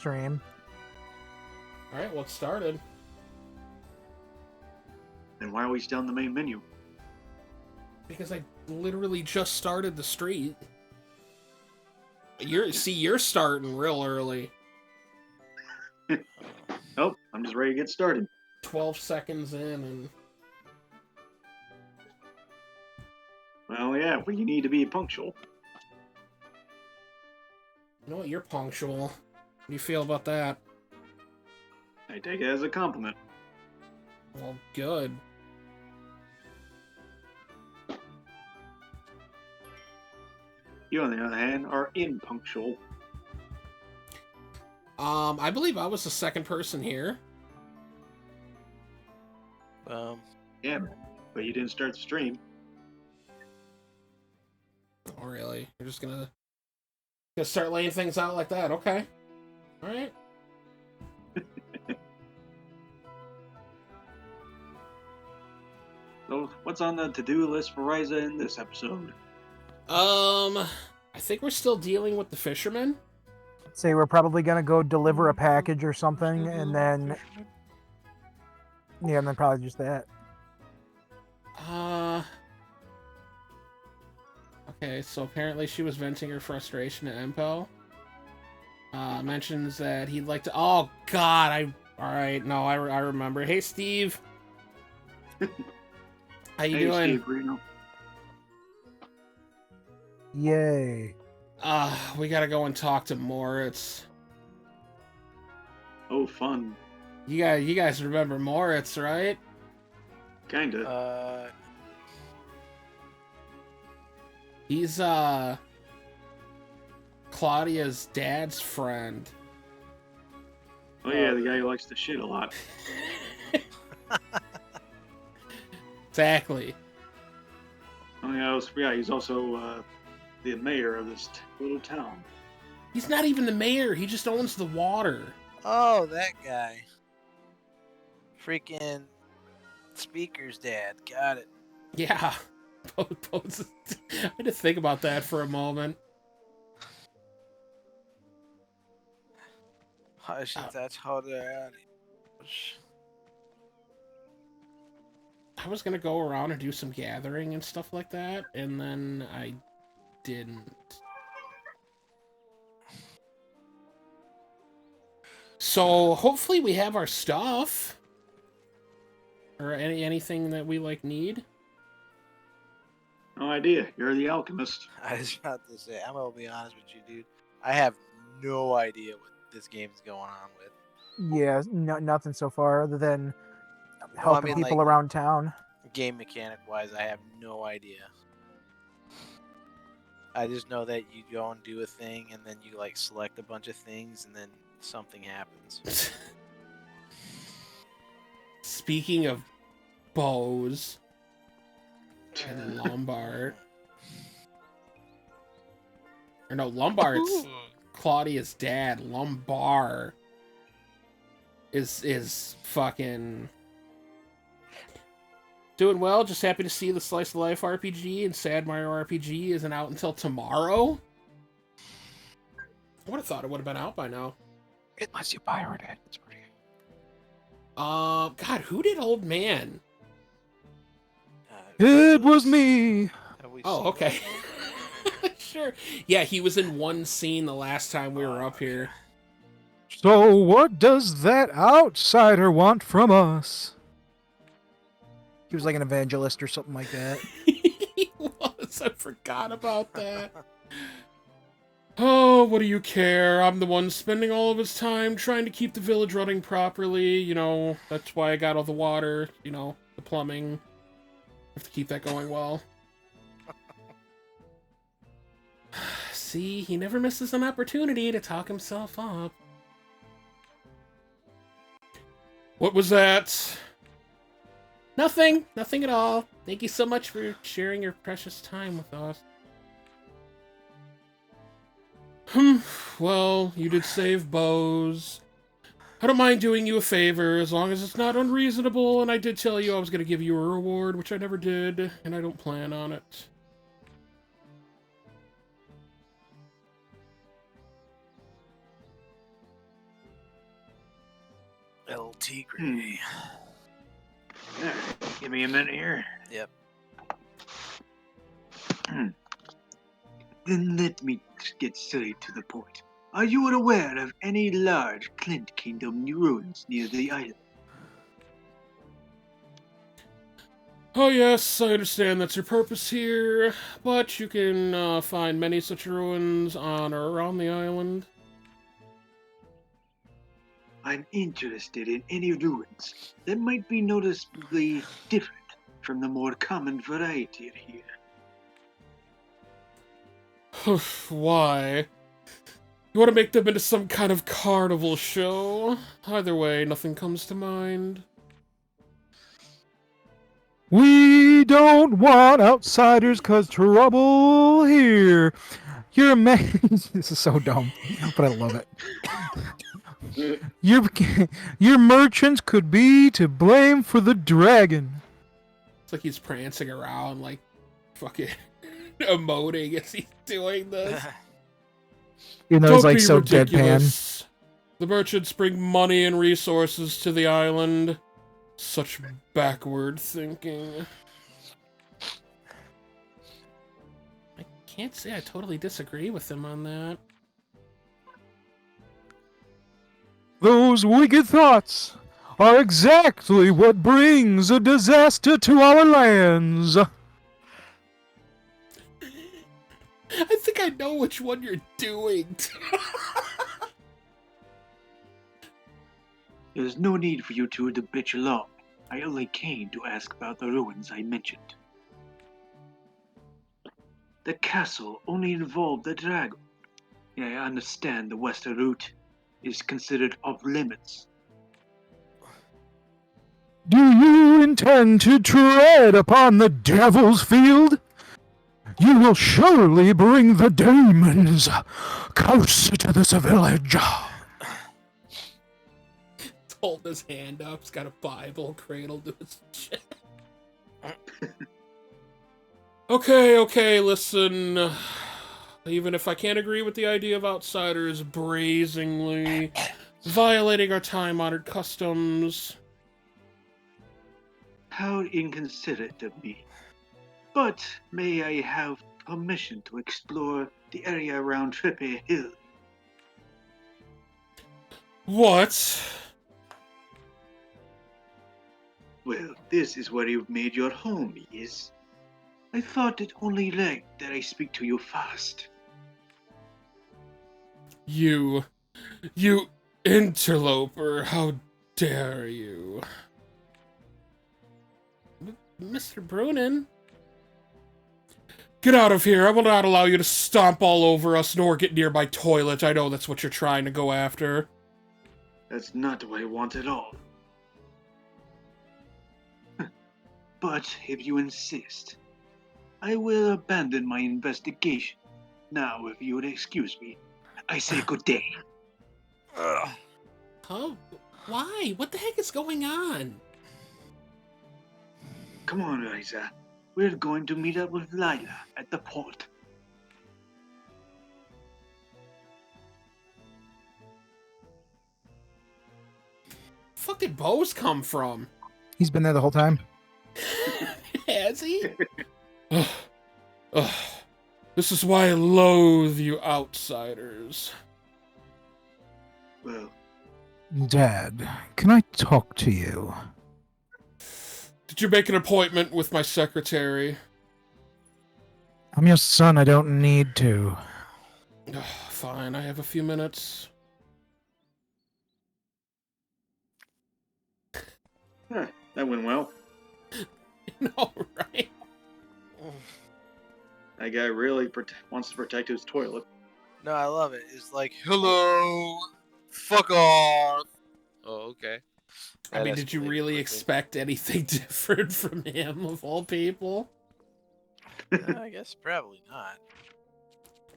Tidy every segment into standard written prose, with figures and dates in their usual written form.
stream. Alright, well, it started. Then why are we still in the main menu? Because I literally just started the street. You're starting real early. Oh, I'm just ready to get started. 12 seconds in and... Well, yeah, but you need to be punctual. You know what, you're punctual. How do you feel about that? I take it as a compliment. Well, good. You, on the other hand, are impunctual. I believe I was the second person here. Yeah, but you didn't start the stream. Oh, really? You're just gonna start laying things out like that? Okay. Alright. So, what's on the to-do list for Ryza in this episode? I think we're still dealing with the fishermen. Say we're probably gonna go deliver a package or something, and then and then probably just that. Okay, so apparently she was venting her frustration to Empo. Mentions that he'd like to... Oh, God, Alright, no, I remember. Hey, Steve. How you doing? Steve Reno. Yay. We gotta go and talk to Moritz. Oh, fun. You guys remember Moritz, right? Kinda. He's, Claudia's dad's friend. Oh yeah, the guy who likes to shit a lot. Exactly. Oh yeah, he's also the mayor of this little town. He's not even the mayor, he just owns the water. Oh, that guy. Freaking Speaker's dad. Got it. Yeah. I had to think about that for a moment. That's how they're... I was gonna go around and do some gathering and stuff like that, and then I didn't. So hopefully we have our stuff, or anything that we need. No idea. You're the alchemist. I was about to say, I'm gonna be honest with you, dude. I have no idea what this game's going on with. Yeah, nothing so far other than helping people around town. Game mechanic wise, I have no idea. I just know that you go and do a thing, and then you select a bunch of things, and then something happens. Speaking of bows and Lombard, or no, Lombard's Claudia's dad. Lombard is fucking doing well. Just happy to see the Slice of Life RPG and Sad Mario RPG isn't out until tomorrow. I would have thought it would have been out by now. Unless you pirate it. It's pretty... God, who did Old Man? It was me. Oh, okay. Sure. Yeah, he was in one scene the last time we were up here. So what does that outsider want from us? He was like an evangelist or something like that. He was. I forgot about that. Oh, what do you care? I'm the one spending all of his time trying to keep the village running properly. You know, that's why I got all the water, the plumbing. Have to keep that going well. See, he never misses an opportunity to talk himself up. What was that? Nothing. Nothing at all. Thank you so much for sharing your precious time with us. Well, you did save bows. I don't mind doing you a favor, as long as it's not unreasonable, and I did tell you I was going to give you a reward, which I never did, and I don't plan on it. El Tigre. Alright, give me a minute here. Yep. Then let me get straight to the point. Are you aware of any large Clint Kingdom ruins near the island? Oh yes, I understand that's your purpose here, but you can find many such ruins on or around the island. I'm interested in any ruins that might be noticeably different from the more common variety here. Why? You want to make them into some kind of carnival show? Either way, nothing comes to mind. We don't want outsiders cause trouble here. Your man. This is so dumb, but I love it. Your merchants could be to blame for the dragon. It's like he's prancing around, like, fucking emoting as he's doing this. You know, Don't he's like be so ridiculous. The merchants bring money and resources to the island. Such backward thinking. I can't say I totally disagree with him on that. Those wicked thoughts are exactly what brings a disaster to our lands. I think I know which one you're doing. There's no need for you two to bitch along. I only came to ask about the ruins I mentioned. The castle only involved the dragon. I understand the western route is considered off limits. Do you intend to tread upon the devil's field? You will surely bring the demons closer to this village. Holding his hand up, he's got a Bible cradled to his chest. Okay, listen. Even if I can't agree with the idea of outsiders brazenly violating our time-honored customs. How inconsiderate of me. But may I have permission to explore the area around Trippy Hill? What? Well, this is where you've made your home, is. I thought it only right that I speak to you first. You interloper, how dare you? Mr. Brunin? Get out of here, I will not allow you to stomp all over us nor get near my toilet. I know that's what you're trying to go after. That's not what I want at all. But if you insist, I will abandon my investigation. Now, if you would excuse me, I say good day. Huh? Why? What the heck is going on? Come on, Ryza. We're going to meet up with Lila at the port. Fuck did Bose come from? He's been there the whole time. Has he? Ugh. This is why I loathe you outsiders. Well, Dad, can I talk to you? Did you make an appointment with my secretary? I'm your son, I don't need to. Fine, I have a few minutes. that went well. No, right? That guy really wants to protect his toilet. No, I love it. It's like, hello, fuck off. Oh, okay. I mean, did you really expect anything different from him, of all people? I guess probably not.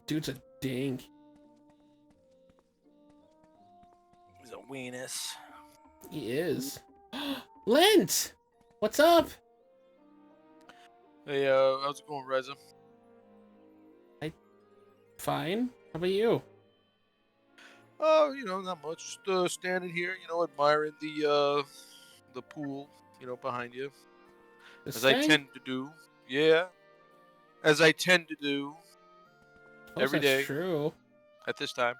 Dude's a dink. He's a weenus. He is. Lent! What's up? Hey, how's it going, Ryza? Fine. How about you? Oh, not much. Just standing here, admiring the pool, behind you, This as I thing? tend to do. Yeah, as I tend to do Suppose every that's day true. at this time.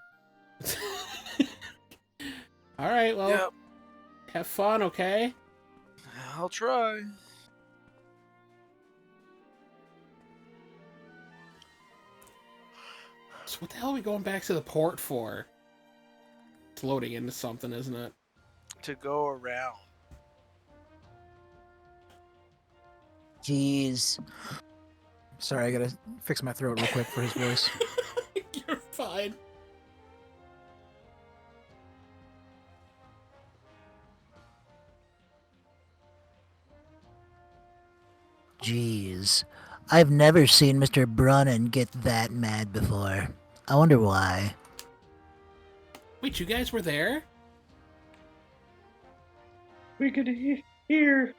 All right, well, Yep, have fun, okay? I'll try. So what the hell are we going back to the port for? It's loading into something, isn't it? To go around. Jeez. Sorry, I gotta fix my throat real quick for his voice. You're fine. Jeez. I've never seen Mr. Brunnan get that mad before. I wonder why. Wait, you guys were there? We could hear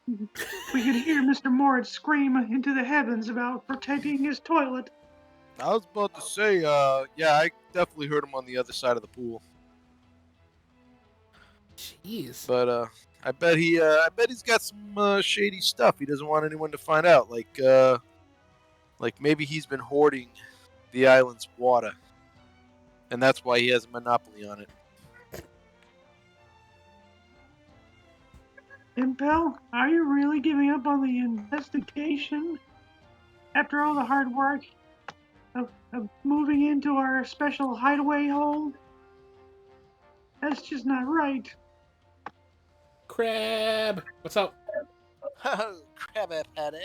Mr. Moritz scream into the heavens about protecting his toilet. I was about to say, yeah, I definitely heard him on the other side of the pool. Jeez. But I bet he's got some shady stuff he doesn't want anyone to find out. Like maybe he's been hoarding the island's water, and that's why he has a monopoly on it. Impel, are you really giving up on the investigation? After all the hard work of moving into our special hideaway hole? That's just not right. Crab! What's up? Oh, Krabby Patty.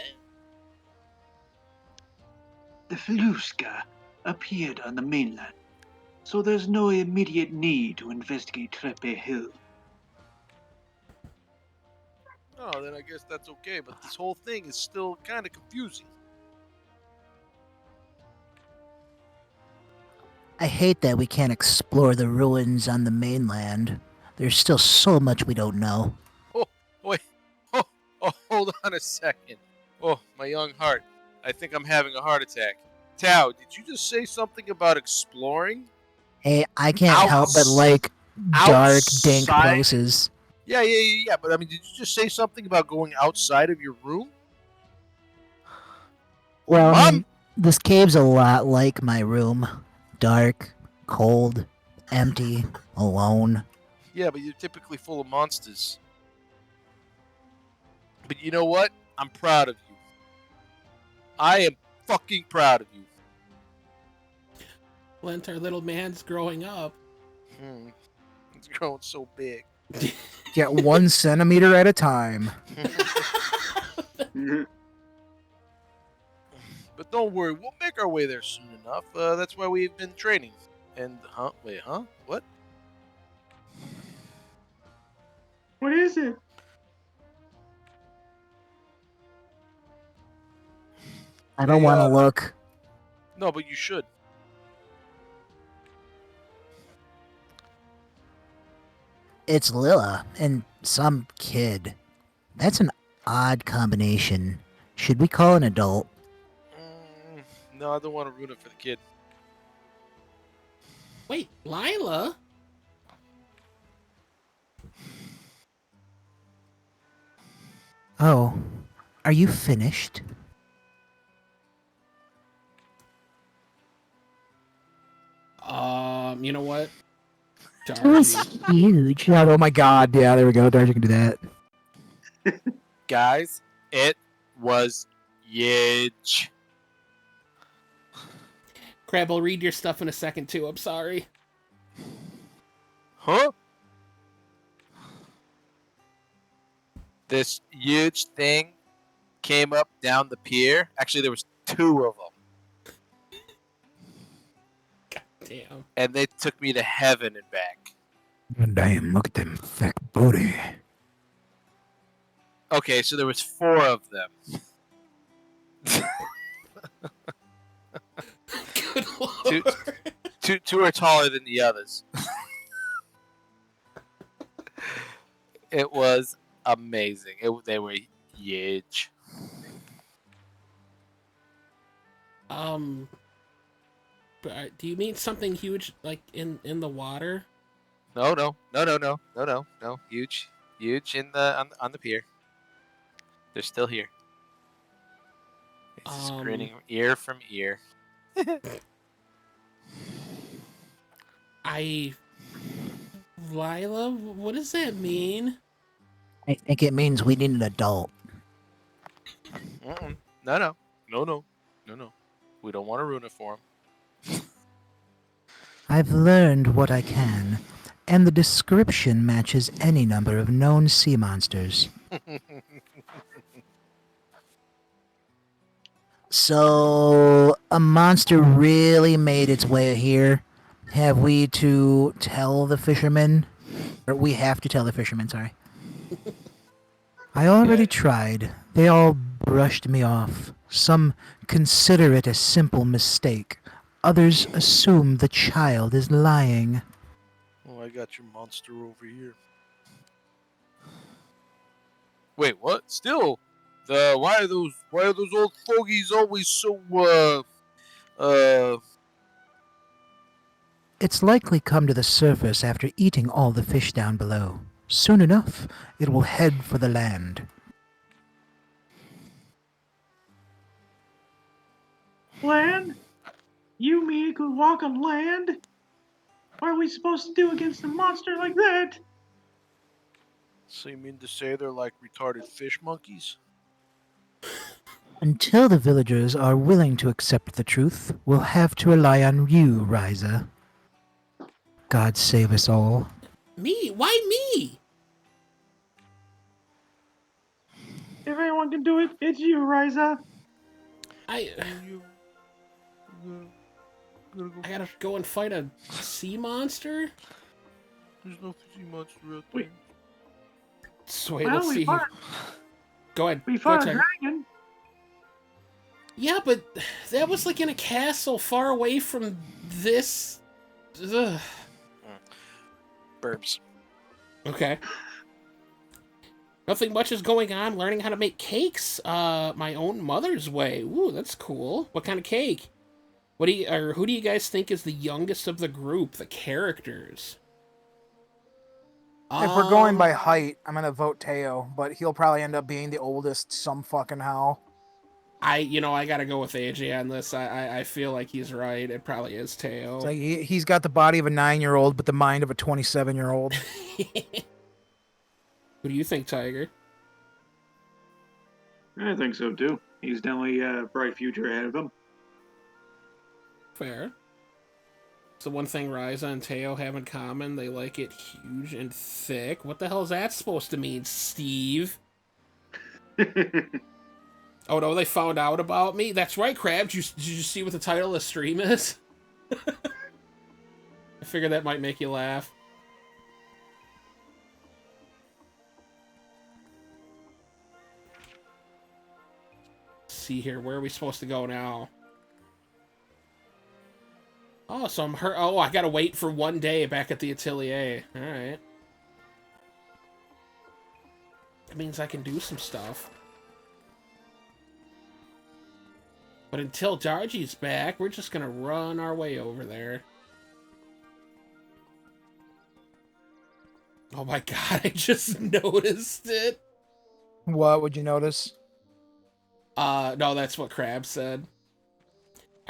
The Feluska appeared on the mainland, so there's no immediate need to investigate Trepe Hill. Oh, then I guess that's okay. But this whole thing is still kind of confusing. I hate that we can't explore the ruins on the mainland. There's still so much we don't know. Oh, wait. Oh, hold on a second. Oh, my young heart. I think I'm having a heart attack. Tao, did you just say something about exploring? Hey, I can't help but like dark, dank outside? places. Yeah. But I mean, did you just say something about going outside of your room? Well, I Mom? mean, this cave's a lot like my room. Dark, cold, empty, alone. Yeah, but you're typically full of monsters. But you know what? I'm proud of you. I am fucking proud of you. Lent, our little man's growing up. It's growing so big. Get 1 centimeter at a time. But don't worry, we'll make our way there soon enough. That's why we've been training. And, What? What is it? I don't want to look. No, but you should. It's Lila and some kid. That's an odd combination. Should we call an adult? No, I don't want to ruin it for the kid. Wait, Lila? Oh, are you finished? You know what? It was Darcy. huge. Oh my god, yeah, there we go. Darcy can do that. Guys, it was huge. Crab, I'll read your stuff in a second too, I'm sorry. Huh? This huge thing came up down the pier. Actually, there was 2 of them. Damn. And they took me to heaven and back. Damn, look at them thick booty. Okay, so there was 4 of them. Good lord. Two are taller than the others. It was amazing. They were huge. Do you mean something huge, like in the water? No. Huge in the on the pier. They're still here. It's just grinning ear from ear. Lila, what does that mean? I think it means we need an adult. Mm-mm. No. We don't want to ruin it for him. I've learned what I can, and the description matches any number of known sea monsters. So, a monster really made its way here. Have we to tell the fishermen? Or we have to tell the fishermen, sorry. I already tried. They all brushed me off. Some consider it a simple mistake. Others assume the child is lying. Oh, I got your monster over here. Wait, what? Still, why are those old fogies always so It's likely come to the surface after eating all the fish down below. Soon enough, it will head for the land. Land? You mean it could walk on land? What are we supposed to do against a monster like that? So you mean to say they're like retarded fish monkeys? Until the villagers are willing to accept the truth, we'll have to rely on you, Ryza. God save us all. Me? Why me? If anyone can do it, it's you, Ryza. I gotta go and fight a sea monster? There's no sea monster out there. Wait. Sweet, Well, let's we see. fought, Go ahead. we Go fought ahead, a Tiger. dragon. Yeah, but that was like in a castle far away from this. Ugh. Burbs. Okay. Nothing much is going on. Learning how to make cakes, my own mother's way. Ooh, that's cool. What kind of cake? Who do you guys think is the youngest of the group? The characters. If we're going by height, I'm gonna vote Teo, but he'll probably end up being the oldest some fucking how. I gotta go with AJ on this. I feel like he's right. It probably is Teo. It's like he's got the body of a 9-year-old, but the mind of a 27-year-old. Who do you think, Tiger? I think so too. He's definitely a bright future ahead of him. Fair. So one thing Ryza and Teo have in common, they like it huge and thick. What the hell is that supposed to mean, Steve? Oh no, they found out about me? That's right, Crab. Did you see what the title of the stream is? I figured that might make you laugh. Let's see here, where are we supposed to go now? Oh, so I gotta wait for one day back at the Atelier. Alright. That means I can do some stuff. But until Dargy's back, we're just gonna run our way over there. Oh my god, I just noticed it. What would you notice? No, that's what Crab said.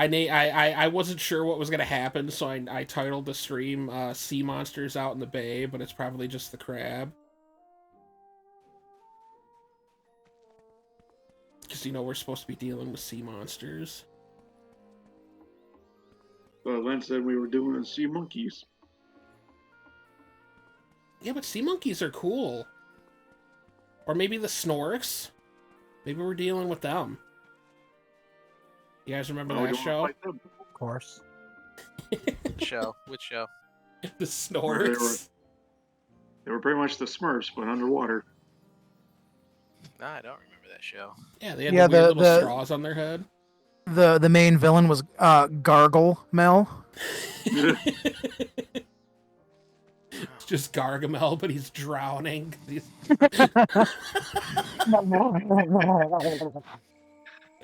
I wasn't sure what was gonna happen, so I titled the stream Sea Monsters Out in the Bay, but it's probably just the crab. Because, we're supposed to be dealing with sea monsters. Well, Len said we were doing sea monkeys. Yeah, but sea monkeys are cool. Or maybe the snorks. Maybe we're dealing with them. You guys remember that show? Of course. Which show? The snorks. They were pretty much the Smurfs, but underwater. Nah, I don't remember that show. Yeah, they had the weird little straws on their head. The main villain was Gargle Mel. It's just Gargamel, but he's drowning.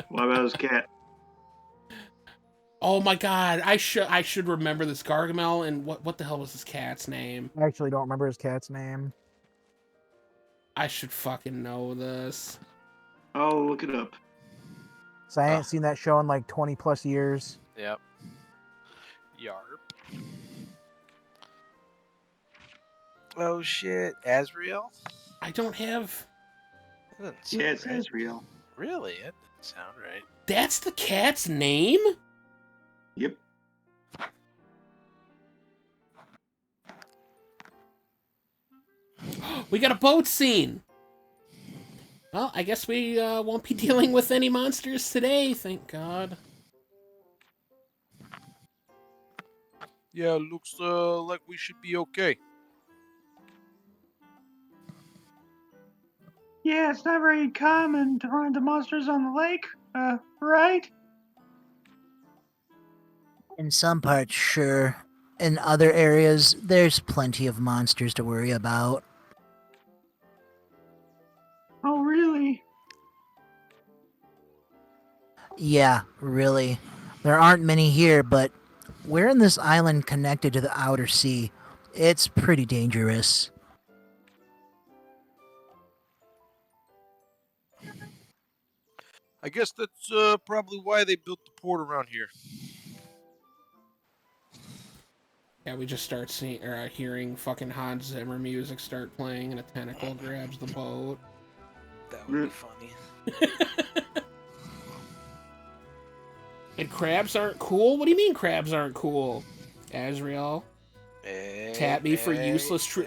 What about his cat? Oh my god, I should remember this. Gargamel, and what the hell was his cat's name? I actually don't remember his cat's name. I should fucking know this. I'll look it up. So I ain't seen that show in like 20 plus years. Yep. Yarp. Oh shit, Azrael? I don't have... That doesn't sound Yeah, it's right. Azrael. Really? That doesn't sound right. That's the cat's name? Yep. We got a boat scene! Well, I guess we won't be dealing with any monsters today, thank God. Yeah, looks like we should be okay. Yeah, it's not very common to run into monsters on the lake, right? In some parts, sure. In other areas, there's plenty of monsters to worry about. Oh, really? Yeah, really. There aren't many here, but we're in this island connected to the outer sea. It's pretty dangerous. I guess that's probably why they built the port around here. Yeah, we just start seeing or hearing fucking Hans Zimmer music start playing, and a tentacle grabs the boat. That would be funny. And crabs aren't cool? What do you mean crabs aren't cool? Azrael. Tap me for useless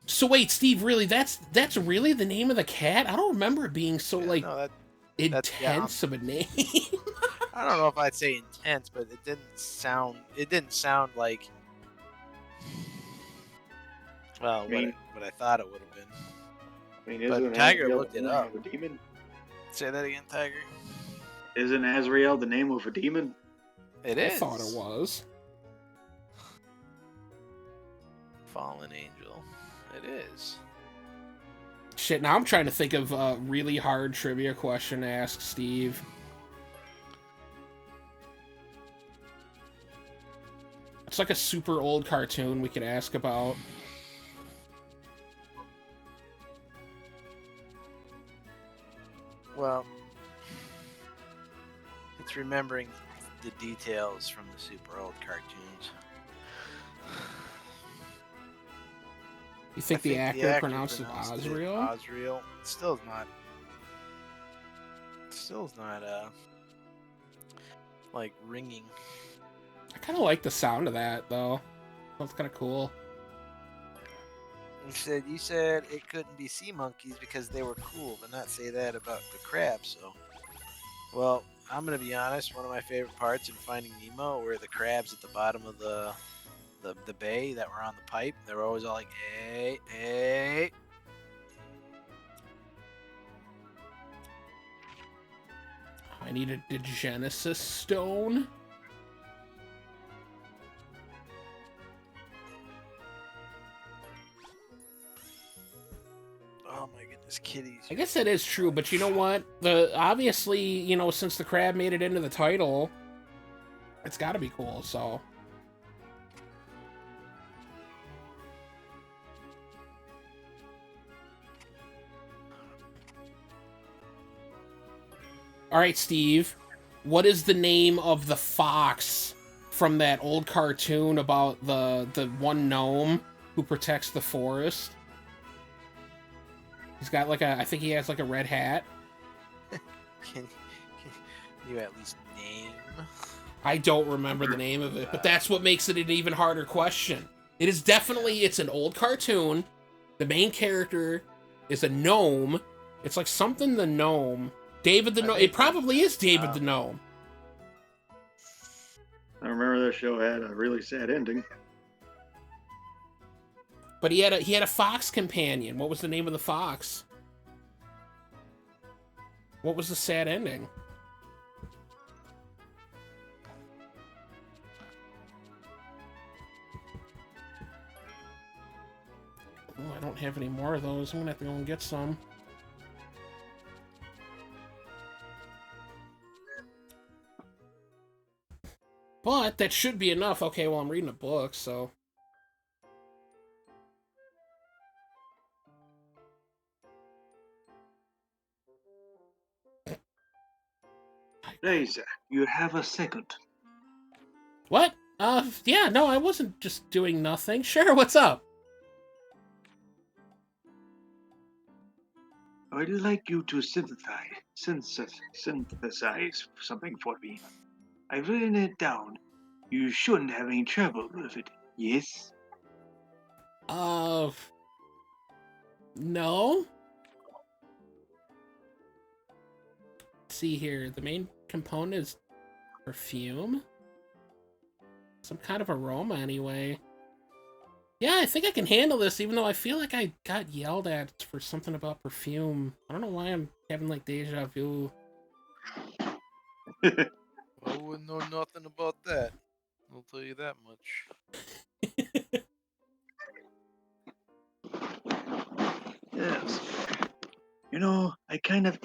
So wait, Steve, really, that's really the name of the cat? I don't remember it being so, Yeah, like, no, intense of a name. I don't know if I'd say intense, but it didn't sound like, well, what I thought it would have been. I mean, But isn't Tiger Azrael looked the it name up. of a demon? Say that again, Tiger. Isn't Azrael the name of a demon? It I is. thought it was. Fallen angel. It is. Shit, now I'm trying to think of a really hard trivia question to ask Steve. It's like a super old cartoon we could ask about. Well, it's remembering the details from the super old cartoons. You think, the actor pronounced it Azrael? Azrael. Still is not like ringing. I kind of like the sound of that, though. That's kind of cool. You said it couldn't be sea monkeys because they were cool, but not say that about the crabs. So, well, I'm gonna be honest. One of my favorite parts in Finding Nemo were the crabs at the bottom of the bay that were on the pipe. They were always all like, "Hey, hey." I need a Genesis stone. Oh my goodness, kitties. I guess that is true, but you know what? Obviously, you know, since the crab made it into the title, it's got to be cool, so. All right, Steve, what is the name of the fox from that old cartoon about the one gnome who protects the forest? He's got like I think he has like a red hat. Can you at least name? I don't remember the name of it, but that's what makes it an even harder question. It is definitely, it's an old cartoon. The main character is a gnome. It's like something the gnome. David the Gnome. It probably is David the Gnome. I remember that show had a really sad ending. But he had a fox companion. What was the name of the fox? What was the sad ending? Oh, I don't have any more of those. I'm gonna have to go and get some. But that should be enough. Okay, well, I'm reading a book, so... Ryza, you have a second. What? Yeah, no, I wasn't just doing nothing. Sure, what's up? I'd like you to synthesize something for me. I've written it down. You shouldn't have any trouble with it, yes? No? Let's see here. The main component is perfume? Some kind of aroma, anyway. Yeah, I think I can handle this, even though I feel like I got yelled at for something about perfume. I don't know why I'm having, like, deja vu. I wouldn't know nothing about that. I'll tell you that much. Yes. You know, I kind of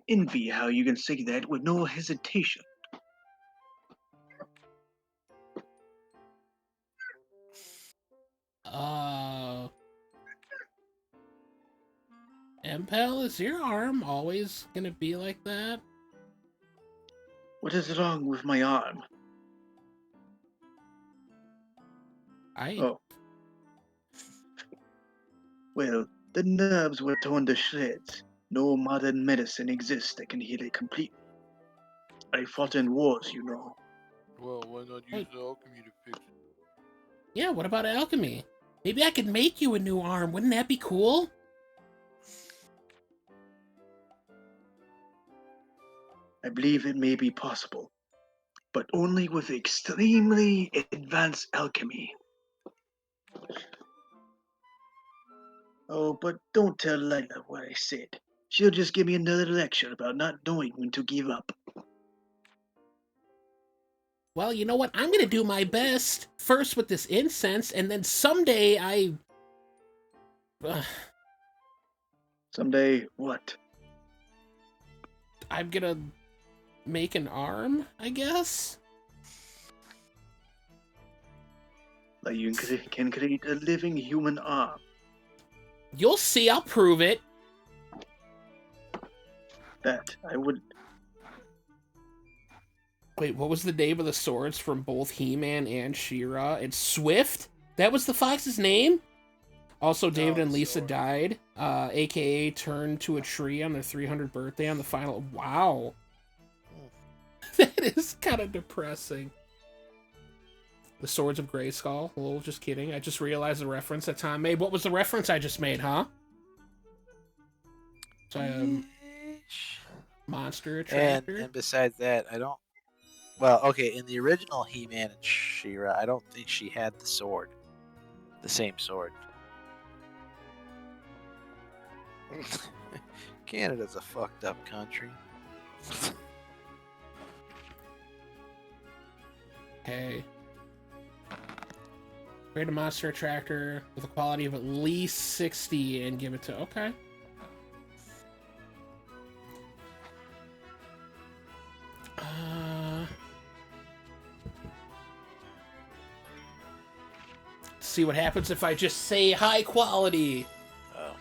envy how you can say that with no hesitation. Impel, is your arm always gonna be like that? What is wrong with my arm? Oh. Well, the nerves were torn to shreds. No modern medicine exists that can heal it completely. I fought in wars, you know. Well, why not use alchemy to fix it? Yeah, what about alchemy? Maybe I could make you a new arm. Wouldn't that be cool? I believe it may be possible, but only with extremely advanced alchemy. Oh, but don't tell Lila what I said. She'll just give me another lecture about not knowing when to give up. Well, you know what? I'm gonna do my best. First with this incense, and then someday Someday, what? I'm gonna make an arm, I guess? Like you can create a living human arm. You'll see, I'll prove it. That I would. Wait, what was the name of the swords from both He-Man and She-Ra? It's Swift? That was the fox's name? Also, David and Lisa died, aka turned to a tree on their 300th birthday on the final... Wow. That is kind of depressing. The Swords of Grayskull. Lol, just kidding. I just realized the reference that Tom made. What was the reference I just made, huh? Monster Attractor? And besides that, I don't... Well, okay, in the original He-Man and She-Ra, I don't think she had the sword. The same sword. Canada's a fucked up country. Hey. Create a monster attractor with a quality of at least 60 and give it to... Okay. See what happens if I just say high quality. Oh.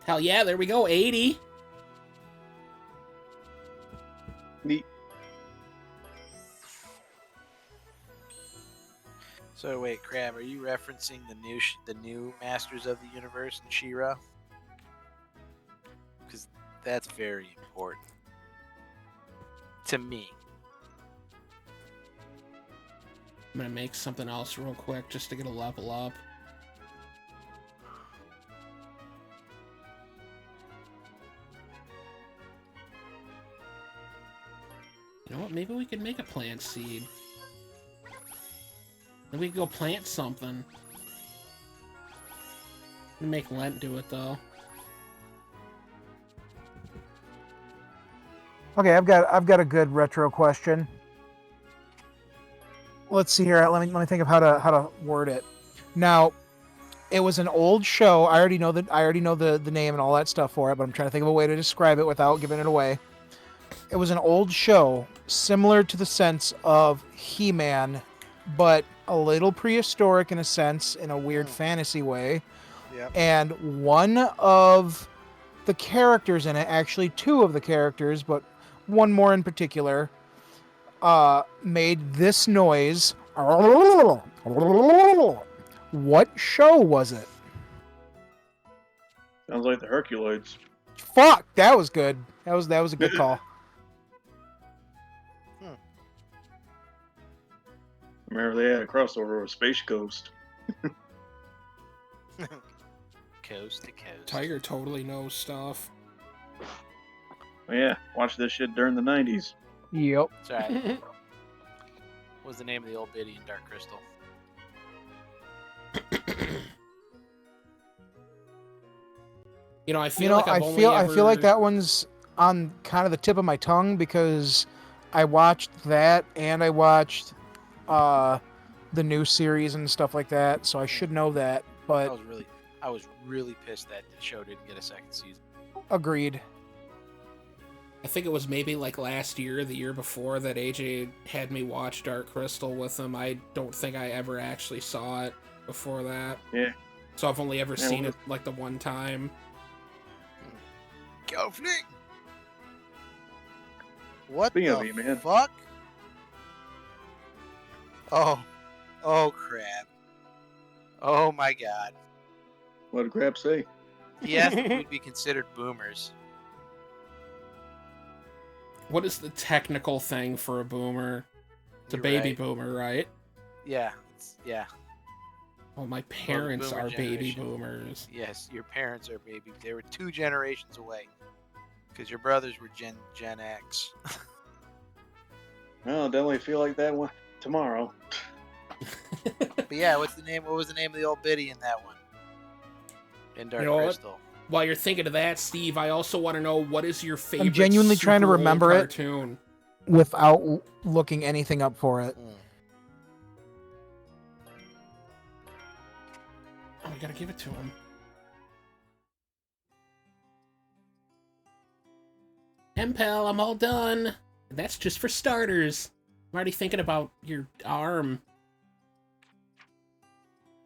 Hell yeah, there we go, 80. Neat. So wait, Crab, are you referencing the new Masters of the Universe in She-Ra? Because that's very important to me. I'm gonna make something else real quick just to get a level up. You know what? Maybe we could make a plant seed. Then we could go plant something. Make Lent do it though. Okay, I've got a good retro question. Let's see here. Let me think of how to word it. Now, It was an old show. I already know the name and all that stuff for it, but I'm trying to think of a way to describe it without giving it away. It was an old show, similar to the sense of He-Man, but a little prehistoric in a sense, in a weird fantasy way. Yep. And one of the characters in it, actually two of the characters, but one more in particular, made this noise. What show was it? Sounds like the Herculoids. Fuck, that was good. That was a good call. Remember they had a crossover with Space Ghost. Coast to coast. Tiger totally knows stuff. Oh, yeah, watch this shit during the 90s. Yep. That's right. What was the name of the old biddy in Dark Crystal? You know, I feel like I feel like that one's on kind of the tip of my tongue because I watched that and I watched the new series and stuff like that, so I should know that. But I was really pissed that the show didn't get a second season. agreed. I think it was maybe like last year, the year before, that AJ had me watch Dark Crystal with him. I don't think I ever actually saw it before that. Yeah. So I've only ever seen it like the one time. Go Fnick! What Speaking the of you, man. fuck? Oh crap! Oh my god! What did Crab say? He asked if we'd be considered boomers. What is the technical thing for a boomer? It's a You're baby right. boomer, right? Yeah, yeah. Well, my parents boomer are baby generation. boomers. Yes, your parents are baby. They were 2 generations away. Because your brothers were Gen X. Well, I'll definitely feel like that one tomorrow. But yeah, what was the name of the old biddy in that one? In Dark You know what? Crystal. While you're thinking of that, Steve, I also want to know, what is your favorite genuinely trying to super old remember it. cartoon? Without looking anything up for it. Oh, we gotta give it to him. Impel, I'm all done. That's just for starters. I'm already thinking about your arm.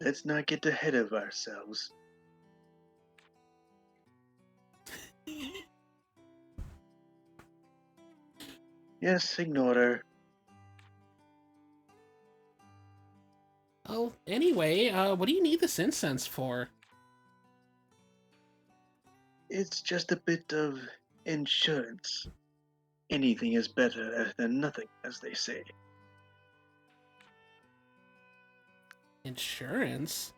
Let's not get ahead of ourselves. Yes, ignore her. Oh, anyway, what do you need this incense for? It's just a bit of insurance. Anything is better than nothing, as they say. Insurance?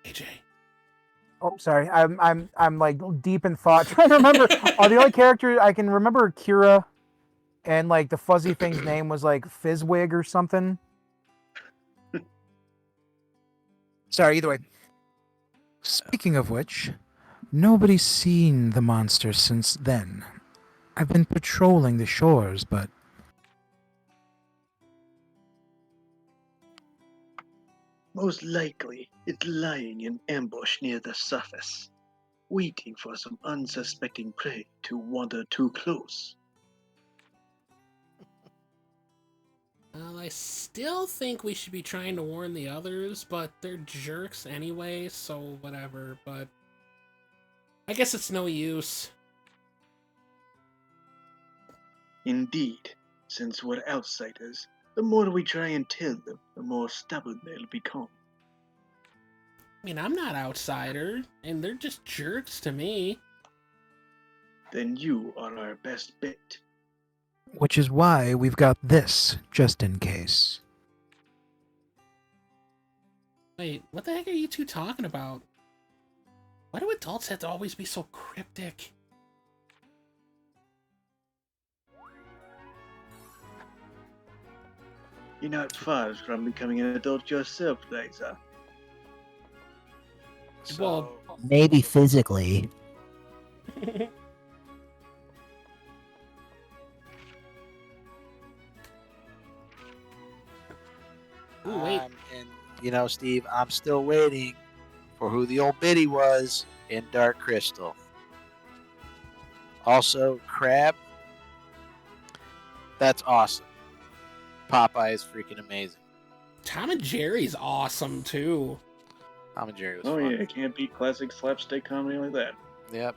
AJ. Oh, sorry. I'm like deep in thought trying to remember. The only character I can remember Kira, and like the fuzzy thing's name was like Fizzwig or something. Sorry. Either way. Speaking of which, nobody's seen the monster since then. I've been patrolling the shores, but Most likely, it's lying in ambush near the surface, waiting for some unsuspecting prey to wander too close. Well, I still think we should be trying to warn the others, but they're jerks anyway, so whatever, but I guess it's no use. Indeed, since we're outsiders, the more we try and tell them, the more stubborn they'll become. I mean, I'm not outsider, and they're just jerks to me. Then you are our best bet. which is why we've got this just in case. Wait, what the heck are you two talking about? Why do adults have to always be so cryptic? You're not far from becoming an adult yourself, Ryza. So, Well- Maybe physically. Ooh, wait. and you know, Steve, I'm still waiting for who the old biddy was in Dark Crystal. Also, Crab. That's awesome. Popeye is freaking amazing. Tom and Jerry's awesome too. Tom and Jerry was Oh fun. yeah, can't beat classic slapstick comedy like that. Yep.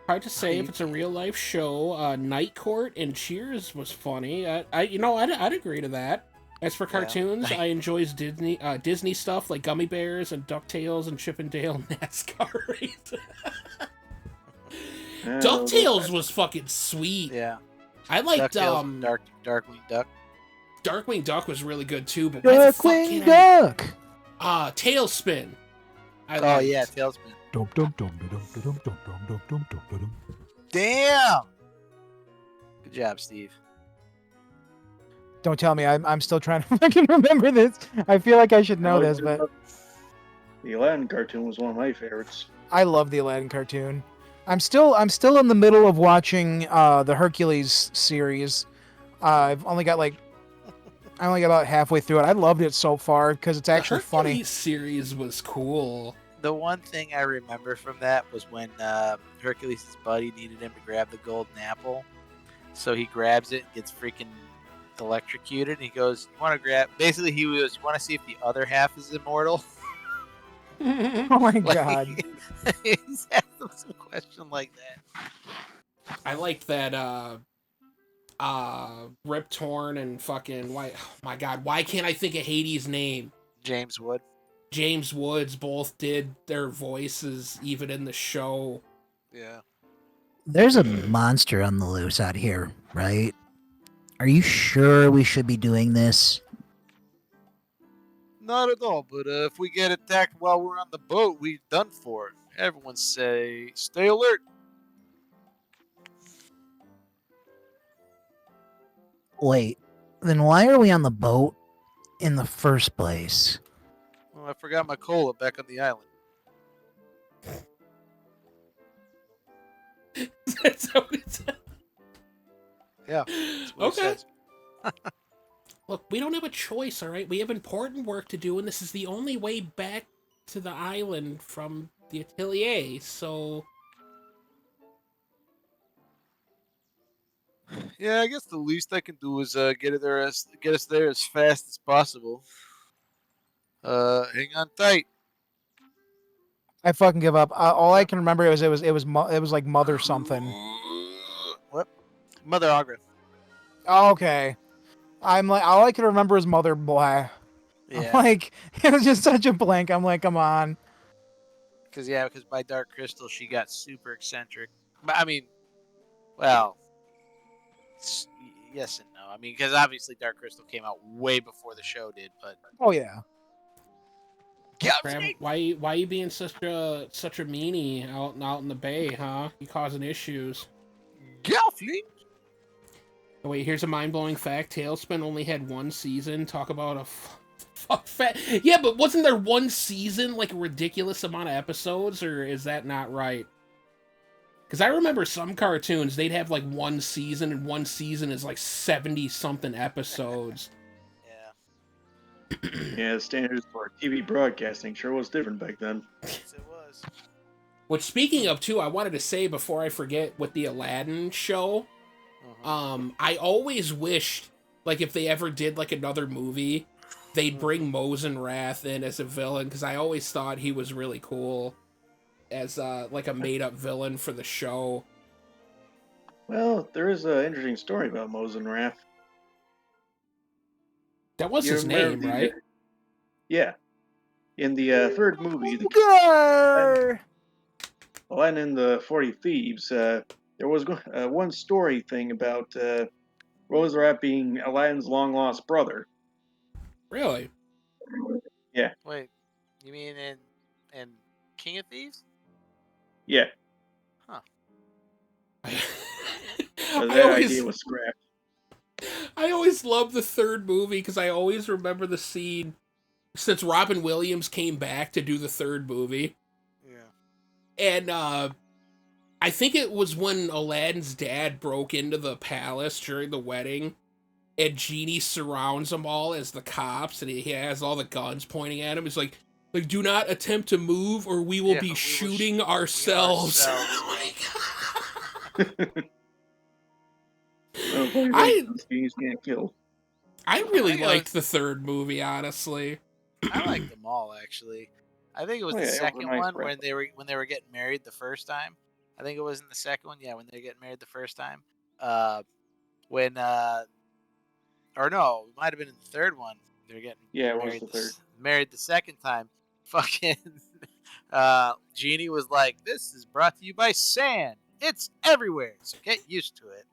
Hard to say if it's a real life show. Night Court and Cheers was funny. I'd agree to that. As for cartoons, I enjoy Disney stuff like Gummy Bears and DuckTales and Chip and Dale NASCAR race. DuckTales was fucking sweet. Yeah. I liked DuckTales, Darkwing Duck. Darkwing Duck was really good too. But why the fuck Darkwing can't Duck! Tailspin. I Oh liked. yeah, Tailspin. Dum dum dum dum dum dum dum dum dum dum dum. Damn. Good job, Steve. Don't tell me. I'm still trying to fucking remember this. I feel like I should know this, but The Aladdin cartoon was one of my favorites. I love the Aladdin cartoon. I'm still in the middle of watching the Hercules series. I only got about halfway through it. I loved it so far because it's actually the funny. Hercules series was cool. The one thing I remember from that was when Hercules' buddy needed him to grab the golden apple. So he grabs it and gets freaking electrocuted. And he goes, "You want to grab?" Basically, he was, "You want to see if the other half is immortal?" Oh my Like, god! he's asked him some question like that. I liked that Rip Torn and fucking oh my god, why can't I think of Hades' name? James Wood. James Woods both did their voices even in the show. Yeah. There's a monster on the loose out here, right? Are you sure we should be doing this? Not at all, but if we get attacked while we're on the boat, we're done for. Everyone say, stay alert. Wait, then why are we on the boat in the first place? Oh, I forgot my cola back on the island. That's how it said. Yeah. That's what it Okay. says. Look, we don't have a choice, all right? We have important work to do, and this is the only way back to the island from the Atelier, so... Yeah, I guess the least I can do is get us there as fast as possible. Hang on tight. I fucking give up. All I can remember it was like Mother something. What? Mother Agra. Okay, I'm like all I can remember is Mother Blah. Yeah. I'm like it was just such a blank. I'm like, come on. Because by Dark Crystal she got super eccentric. But I mean, well, yes and no. I mean, because obviously Dark Crystal came out way before the show did, but Oh yeah. Crab, why you being such a meanie out in the bay, huh? You causing issues. Gelfling. Oh, wait, here's a mind-blowing fact. Tailspin only had one season. Talk about a fuck fact. Yeah, but wasn't there one season, like a ridiculous amount of episodes, or is that not right? Because I remember some cartoons, they'd have like one season, and one season is like 70-something episodes. Yeah. Yeah, the standards for TV broadcasting sure was different back then. Yes, it was. Which, speaking of, too, I wanted to say before I forget with the Aladdin show, I always wished, like, if they ever did, like, another movie, they'd bring Mosenrath in as a villain, because I always thought he was really cool as, like, a made-up villain for the show. Well, there is an interesting story about Mosenrath. That was You his remember name, right? Yeah. In the third movie, Aladdin and the 40 Thieves, there was one story thing about Mosenrath being Aladdin's long-lost brother. Really? Wait, you mean in King of Thieves? Yeah, I but that always, idea was scrapped. I always loved the third movie, because I always remember the scene since Robin Williams came back to do the third movie. Yeah. And I think it was when Aladdin's dad broke into the palace during the wedding, and Genie surrounds them all as the cops, and he has all the guns pointing at him. He's like, do not attempt to move, or we will be shooting ourselves. Oh my god! He's getting killed. I really liked the third movie, honestly. I liked them all actually. I think it was Oh, the yeah, it was a second nice one breath. when they were getting married the first time. I think it was in the second one, yeah, when they were getting married the first time. When or no, it might have been in the third one. They were getting Yeah, it was married the third. married the second time. Fucking Genie was like, "This is brought to you by sand. It's everywhere, so get used to it."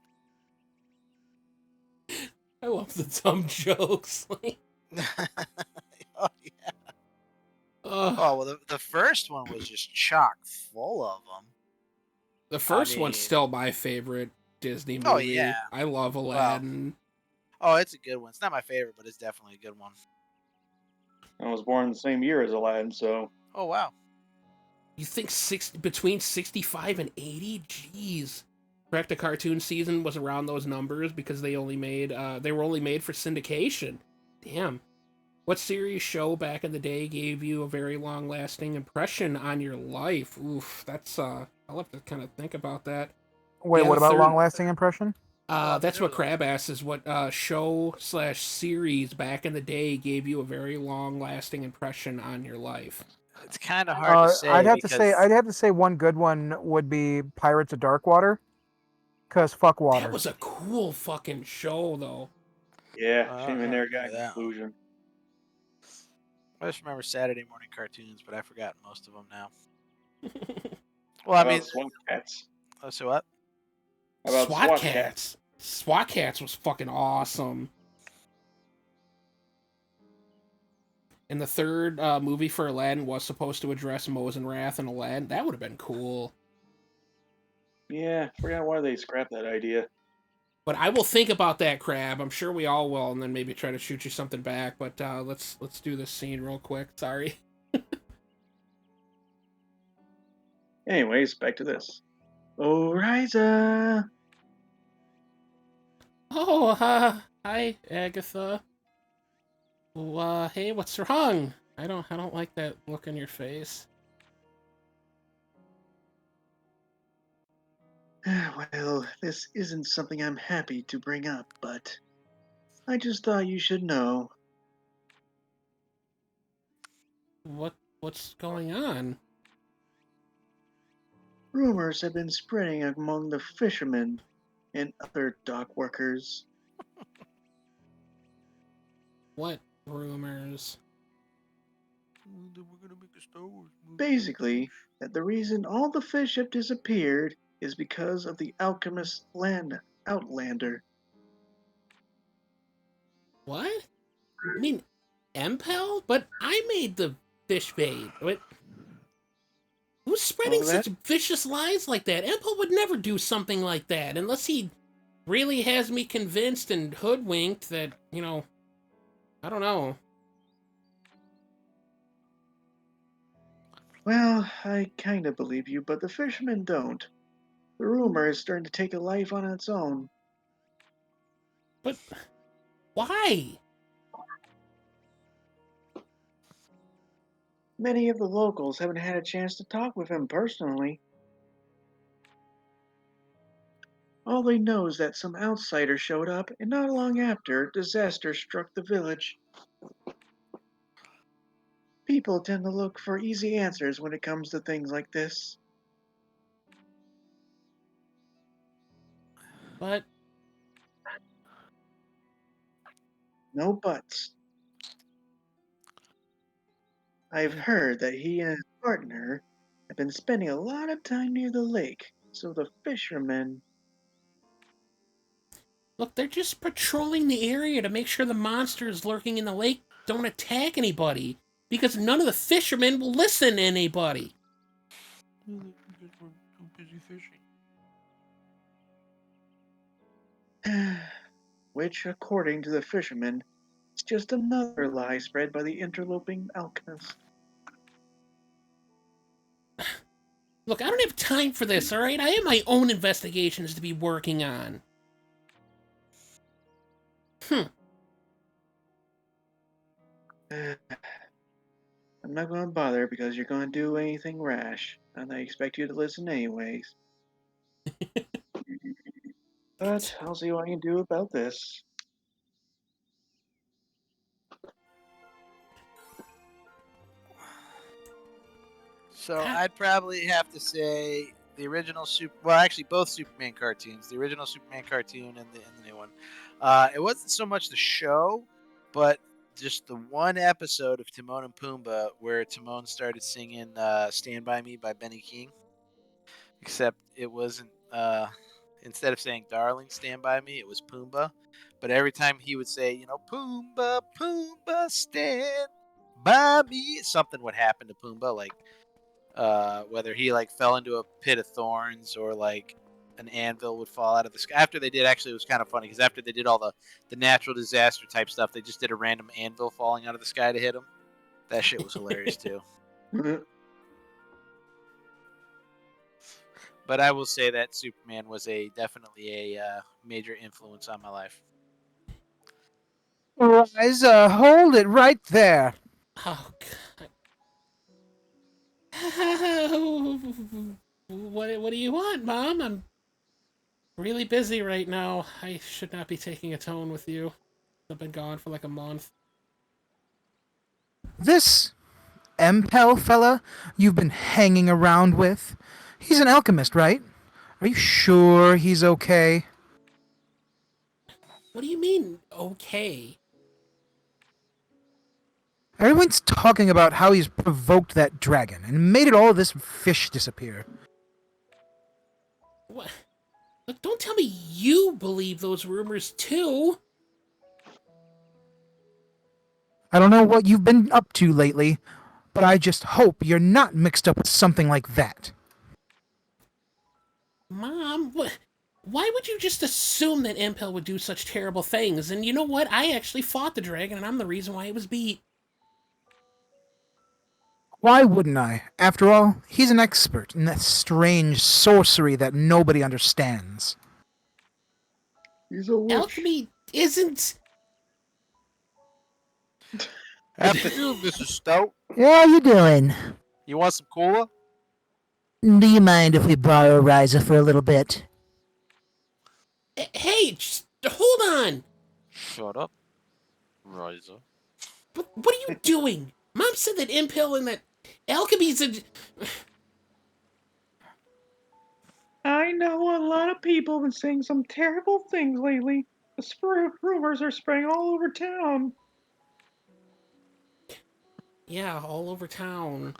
I love the dumb jokes. Oh yeah. uh, Oh well, the first one was just chock full of them. the first I one's mean- still my favorite Disney movie. Oh, yeah. I love Aladdin. Oh, it's a good one. It's not my favorite, but it's definitely a good one. I was born the same year as Aladdin, so Oh wow. You think between 65 and 80? Jeez. Correct, the cartoon season was around those numbers because they were only made for syndication. Damn. What series show back in the day gave you a very long-lasting impression on your life? Oof, that's I'll have to kind of think about that. Wait, Yeah, what the about third- long-lasting impression? That's what Crab asks, is what show/series back in the day gave you a very long-lasting impression on your life? It's kind of hard to say. I'd have because to say one good one would be Pirates of Darkwater, cause fuck water. That was a cool fucking show, though. yeah, shame I I never remember got that one. conclusion. I just remember Saturday morning cartoons, but I've forgotten most of them now. Well, I mean, SWAT Cats. so what? How about SWAT SWAT Cats. SWAT Cats was fucking awesome. And the third movie for Aladdin was supposed to address Mose and Wrath and Aladdin. That would have been cool. Yeah, forgot why they scrapped that idea. But I will think about that, Crab. I'm sure we all will, and then maybe try to shoot you something back. But let's do this scene real quick. Sorry. Anyways, back to this. Oh, Ryza! Oh, hi, Agatha. Well, hey, what's wrong? I don't like that look on your face. Well, this isn't something I'm happy to bring up, but I just thought you should know. What's going on? Rumors have been spreading among the fishermen and other dock workers. What rumors? Basically, that the reason all the fish have disappeared is because of the alchemist Outlander. What? I mean, Empel? But I made the fish bait. What? Who's spreading that- such vicious lies like that? Empel would never do something like that unless he really has me convinced and hoodwinked that, I don't know. Well, I kinda believe you, but the fishermen don't. The rumor is starting to take a life on its own. But why? Many of the locals haven't had a chance to talk with him personally. All they know is that some outsider showed up, and not long after, disaster struck the village. People tend to look for easy answers when it comes to things like this. But No buts. I've heard that he and his partner have been spending a lot of time near the lake, so the fishermen. look, they're just patrolling the area to make sure the monsters lurking in the lake don't attack anybody, because none of the fishermen will listen to anybody. Which, according to the fishermen, It's just another lie spread by the interloping alchemist. Look, I don't have time for this, all right? I have my own investigations to be working on. I'm not going to bother because you're going to do anything rash, and I expect you to listen anyways. But I'll see what I can do about this. So I'd probably have to say the original well, actually both Superman cartoons, the original Superman cartoon and the new one. It wasn't so much the show, but just the one episode of Timon and Pumbaa where Timon started singing "Stand by Me" by Benny King. Except it wasn't. Instead of saying "Darling, stand by me," it was Pumbaa. But every time he would say, "Pumbaa, Pumbaa, stand by me," something would happen to Pumbaa, like whether he like fell into a pit of thorns or like an anvil would fall out of the sky. After they did, actually, it was kind of funny because after they did all the natural disaster type stuff, they just did a random anvil falling out of the sky to hit him. That shit was hilarious too. But I will say that Superman was definitely a major influence on my life. Ryza, hold it right there. Oh, God. What do you want, Mom? I'm really busy right now. I should not be taking a tone with you. I've been gone for like a month. This Empel fella you've been hanging around with, he's an alchemist, right? Are you sure he's okay? What do you mean, okay? Everyone's talking about how he's provoked that dragon and made all this fish disappear. What? Look, don't tell me you believe those rumors too. I don't know what you've been up to lately, but I just hope you're not mixed up with something like that. Mom, why would you just assume that Impel would do such terrible things? And you know what? I actually fought the dragon, and I'm the reason why it was beat. Why wouldn't I? After all, he's an expert in that strange sorcery that nobody understands. He's a witch. Alchemy isn't. Afternoon, Mrs. Stout. How you doing? You want some cola? Do you mind if we borrow Ryza for a little bit? Hey, just hold on. Shut up, Ryza. What are you doing? Mom said that Impel and that alchemy's a. I know a lot of people have been saying some terrible things lately. The rumors are spreading all over town. Yeah, all over town.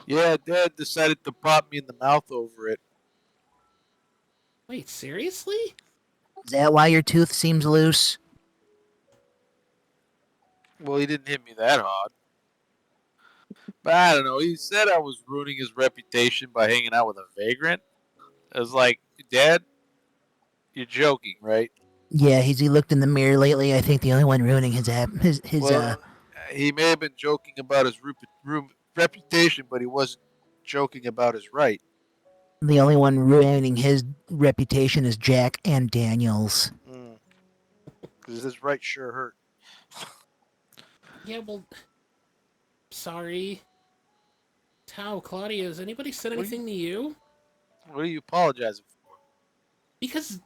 Yeah, Dad decided to pop me in the mouth over it. Wait, seriously? Is that why your tooth seems loose? Well, he didn't hit me that hard. But I don't know. He said I was ruining his reputation by hanging out with a vagrant. I was like, Dad, you're joking, right? Yeah, has he looked in the mirror lately? I think the only one ruining his he may have been joking about his reputation, but he wasn't joking about his right. the only one ruining his reputation is Jack and Daniels. Because his right sure hurt. Yeah, well. Sorry. Tao, Claudia, has anybody said anything to you? What are you apologizing for? Because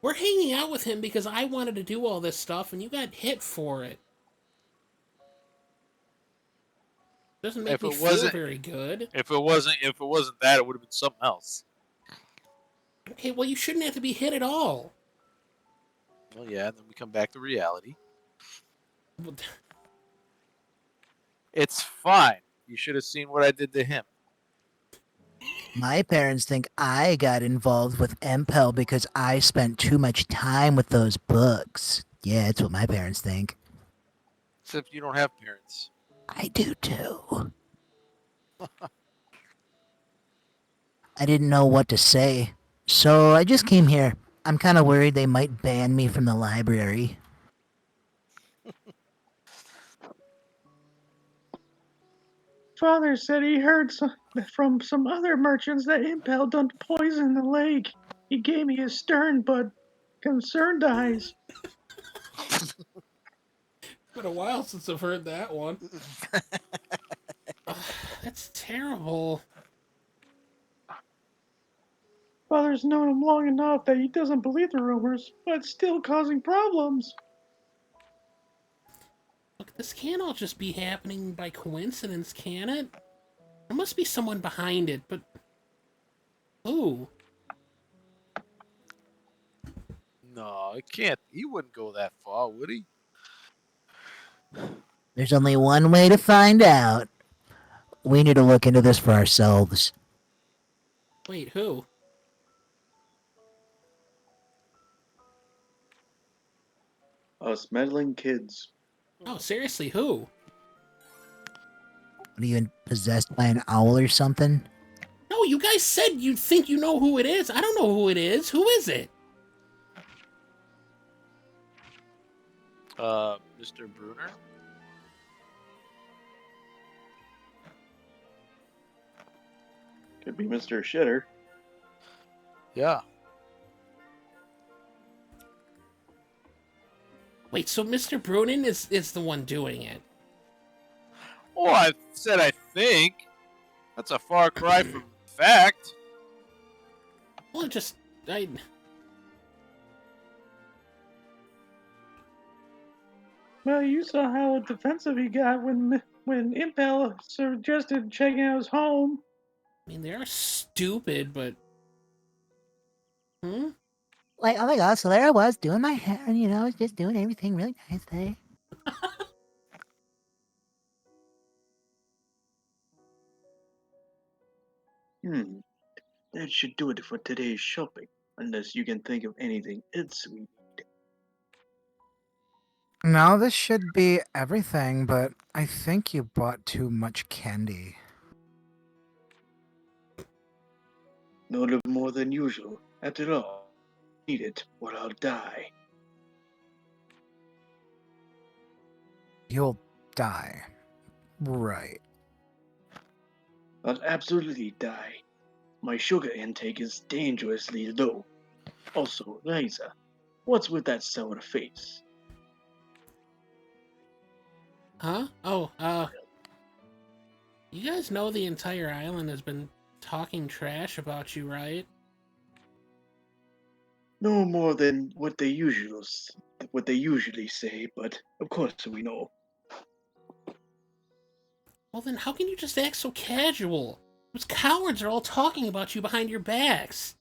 we're hanging out with him because I wanted to do all this stuff and you got hit for it. Doesn't make me feel very good. If it wasn't that, it would have been something else. Okay, well, you shouldn't have to be hit at all. Well, yeah, then we come back to reality. It's fine. You should have seen what I did to him. My parents think I got involved with Empel because I spent too much time with those books. Yeah, that's what my parents think. Except you don't have parents. I do too. I didn't know what to say, so I just came here. I'm kind of worried they might ban me from the library. Father said he heard from some other merchants that Impel done poison the lake. He gave me a stern but concerned eyes. Been a while since I've heard that one. Ugh, that's terrible. Father's known him long enough that he doesn't believe the rumors, but still causing problems. Look, this can't all just be happening by coincidence, can it? There must be someone behind it, but who? No, it can't. He wouldn't go that far, would he? There's only one way to find out. We need to look into this for ourselves. Wait, who? Us meddling kids. Oh, seriously, who? What, are you possessed by an owl or something? No, you guys said you think you know who it is. I don't know who it is. Who is it? Mr. Bruner? Could be Mr. Shitter. Yeah. Wait, so Mr. Brunin is the one doing it. Oh, I said I think. That's a far cry from fact. Well, I. Well, you saw how defensive he got when Impel suggested checking out his home. I mean, they are stupid, but. Hmm? Like, oh my god, so there I was doing my hair, and just doing everything really nice there. That should do it for today's shopping, unless you can think of anything else we need. No, this should be everything, but I think you bought too much candy. No little more than usual. After all, eat it or I'll die. You'll die. Right. I'll absolutely die. My sugar intake is dangerously low. Also, Ryza, what's with that sour face? Huh? Oh, you guys know the entire island has been talking trash about you, right? No more than what they usually say, but of course we know. Well, then how can you just act so casual? Those cowards are all talking about you behind your backs.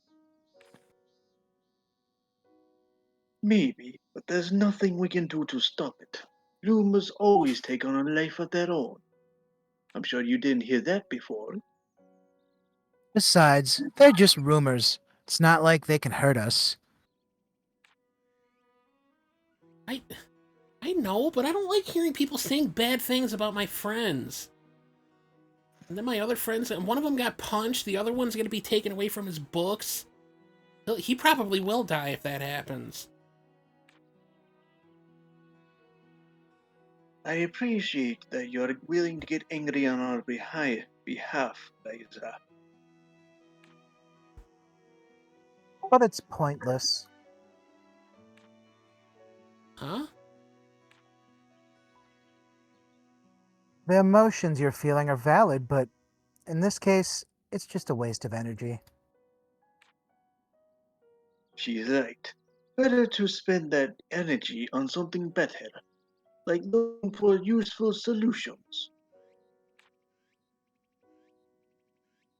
Maybe, but there's nothing we can do to stop it. Rumors always take on a life of their own. I'm sure you didn't hear that before. Besides, they're just rumors. It's not like they can hurt us. I know, but I don't like hearing people saying bad things about my friends. And then my other friends, and one of them got punched, the other one's gonna be taken away from his books. He probably will die if that happens. I appreciate that you're willing to get angry on our behalf, Ryza. But it's pointless. Huh? The emotions you're feeling are valid, but in this case, it's just a waste of energy. She's right. Better to spend that energy on something better, like looking for useful solutions.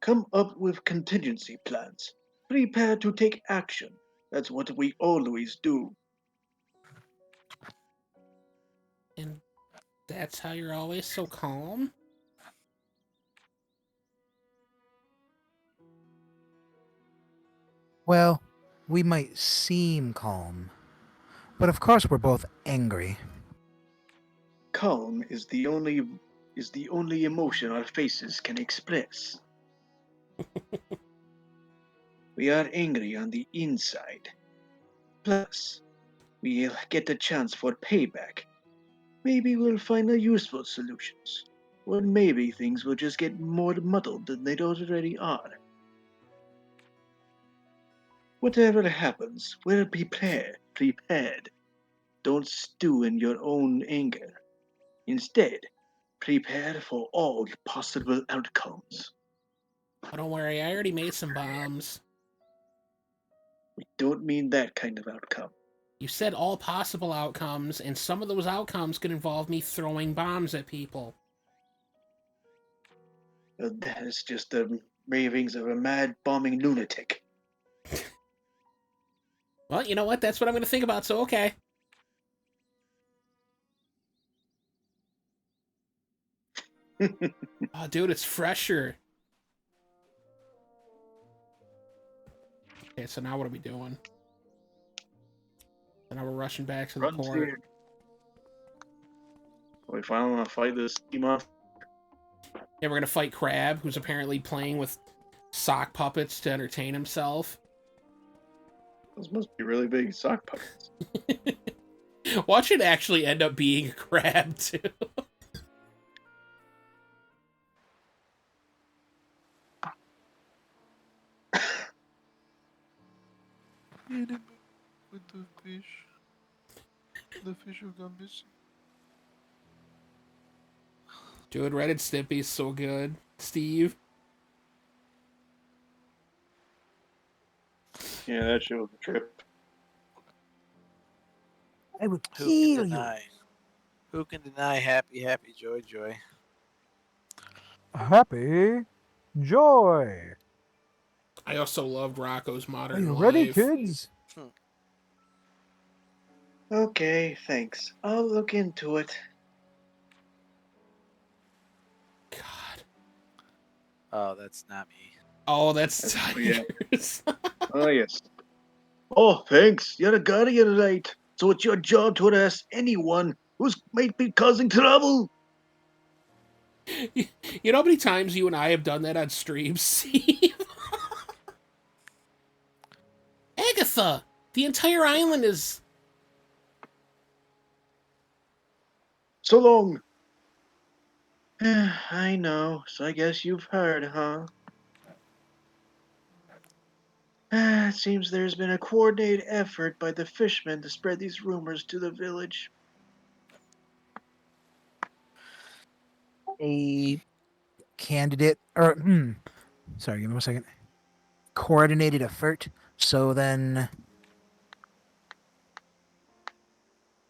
Come up with contingency plans. Prepare to take action. That's what we always do. And that's how you're always so calm? Well, we might seem calm, but of course we're both angry. Calm is the only emotion our faces can express. We are angry on the inside. Plus, we'll get a chance for payback. Maybe we'll find a useful solutions. Or maybe things will just get more muddled than they already are. Whatever happens, we're prepared. Don't stew in your own anger. Instead, prepare for all possible outcomes. Oh, don't worry, I already made some bombs. We don't mean that kind of outcome. You said all possible outcomes, and some of those outcomes could involve me throwing bombs at people. That is just the ravings of a mad bombing lunatic. Well, you know what? That's what I'm going to think about, so okay. Oh, dude, it's fresher. Okay, so now what are we doing? So now we're rushing back to the port. Frontier. Are we finally gonna fight this sea monster? Yeah, we're going to fight Crab, who's apparently playing with sock puppets to entertain himself. Those must be really big sock puppets. Watch it actually end up being a crab, too. With the fish. The fish have gone missing. Dude, Red and Stimpy's so good. Steve. Yeah, that shit was a trip. I would Who kill can you. deny? Who can deny happy, happy, joy, joy? Happy joy. I also loved Rocco's Are Modern you Life. ready, kids? Okay, thanks. I'll look into it. God. Oh, that's not me. Oh, that's Yeah. Tigers. Oh, yes. Oh, thanks. You're a guardian, right? So it's your job to harass anyone who's might be causing trouble. You know how many times you and I have done that on stream, Steve? Agatha! The entire island is... So long. I know. So I guess you've heard, huh? It seems there's been a coordinated effort by the fishmen to spread these rumors to the village. A candidate, or sorry, give me 1 second. Coordinated effort. So then,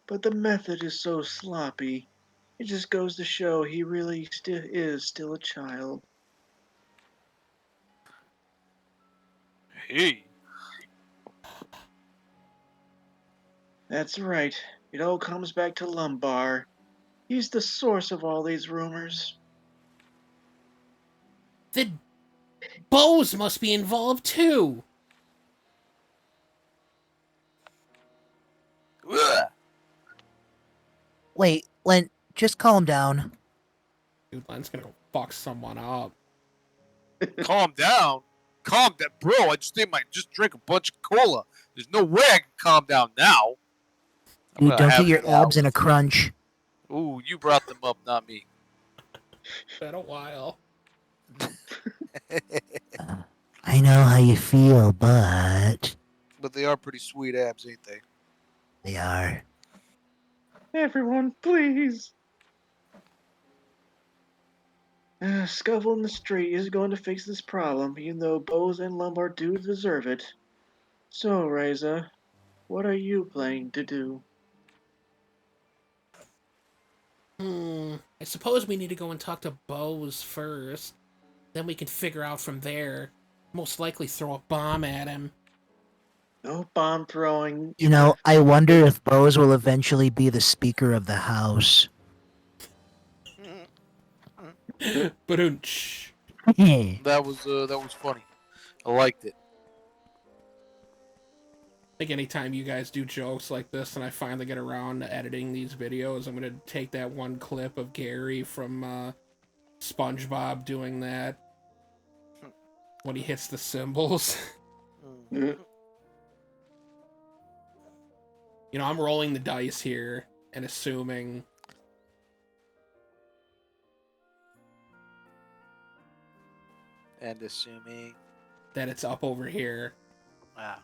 But the method is so sloppy. It just goes to show he really still a child. Hey. That's right. It all comes back to Lumbar. He's the source of all these rumors. The bows must be involved, too! Ugh. wait, Lent, just calm down. Dude, Len's gonna go fuck someone up. Calm down. Calm down. Bro, I just drank a bunch of cola. There's no way I can calm down now. I'm Dude, gonna don't have get your it now. abs in a crunch. Ooh, you brought them up, not me. Been a while. I know how you feel, but But they are pretty sweet abs, ain't they? they are. Everyone, please. Scuffle in the street is going to fix this problem, even though Bose and Lumbar do deserve it. So, Ryza, what are you planning to do? I suppose we need to go and talk to Bose first. Then we can figure out from there. Most likely throw a bomb at him. No bomb throwing. You know, I wonder if Bose will eventually be the Speaker of the House. Ba-doonch. That was funny. I liked it. I think anytime you guys do jokes like this and I finally get around to editing these videos, I'm going to take that one clip of Gary from SpongeBob doing that when he hits the cymbals. You know, I'm rolling the dice here and assuming And assuming. that it's up over here. Wow.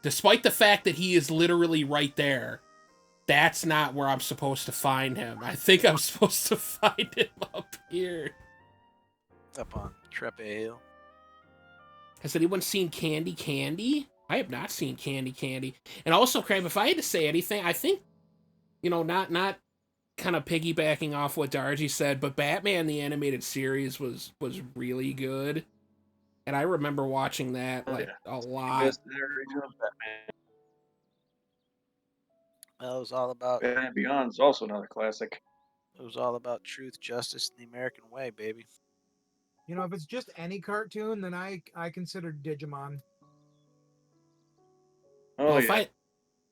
Despite the fact that he is literally right there, that's not where I'm supposed to find him. I think I'm supposed to find him up here. Up on Trepe Hill. Has anyone seen Candy Candy? I have not seen Candy Candy. And also, Crab, if I had to say anything, I think, you know, not kind of piggybacking off what Dargy said, but Batman the Animated Series was really good. And I remember watching that Oh, like yeah. a lot. Best iteration of Batman. Well, it was all about Batman Beyond is also another classic. truth, justice, and the American way, baby. You know, if it's just any cartoon, then I consider Digimon. Oh Well, yeah.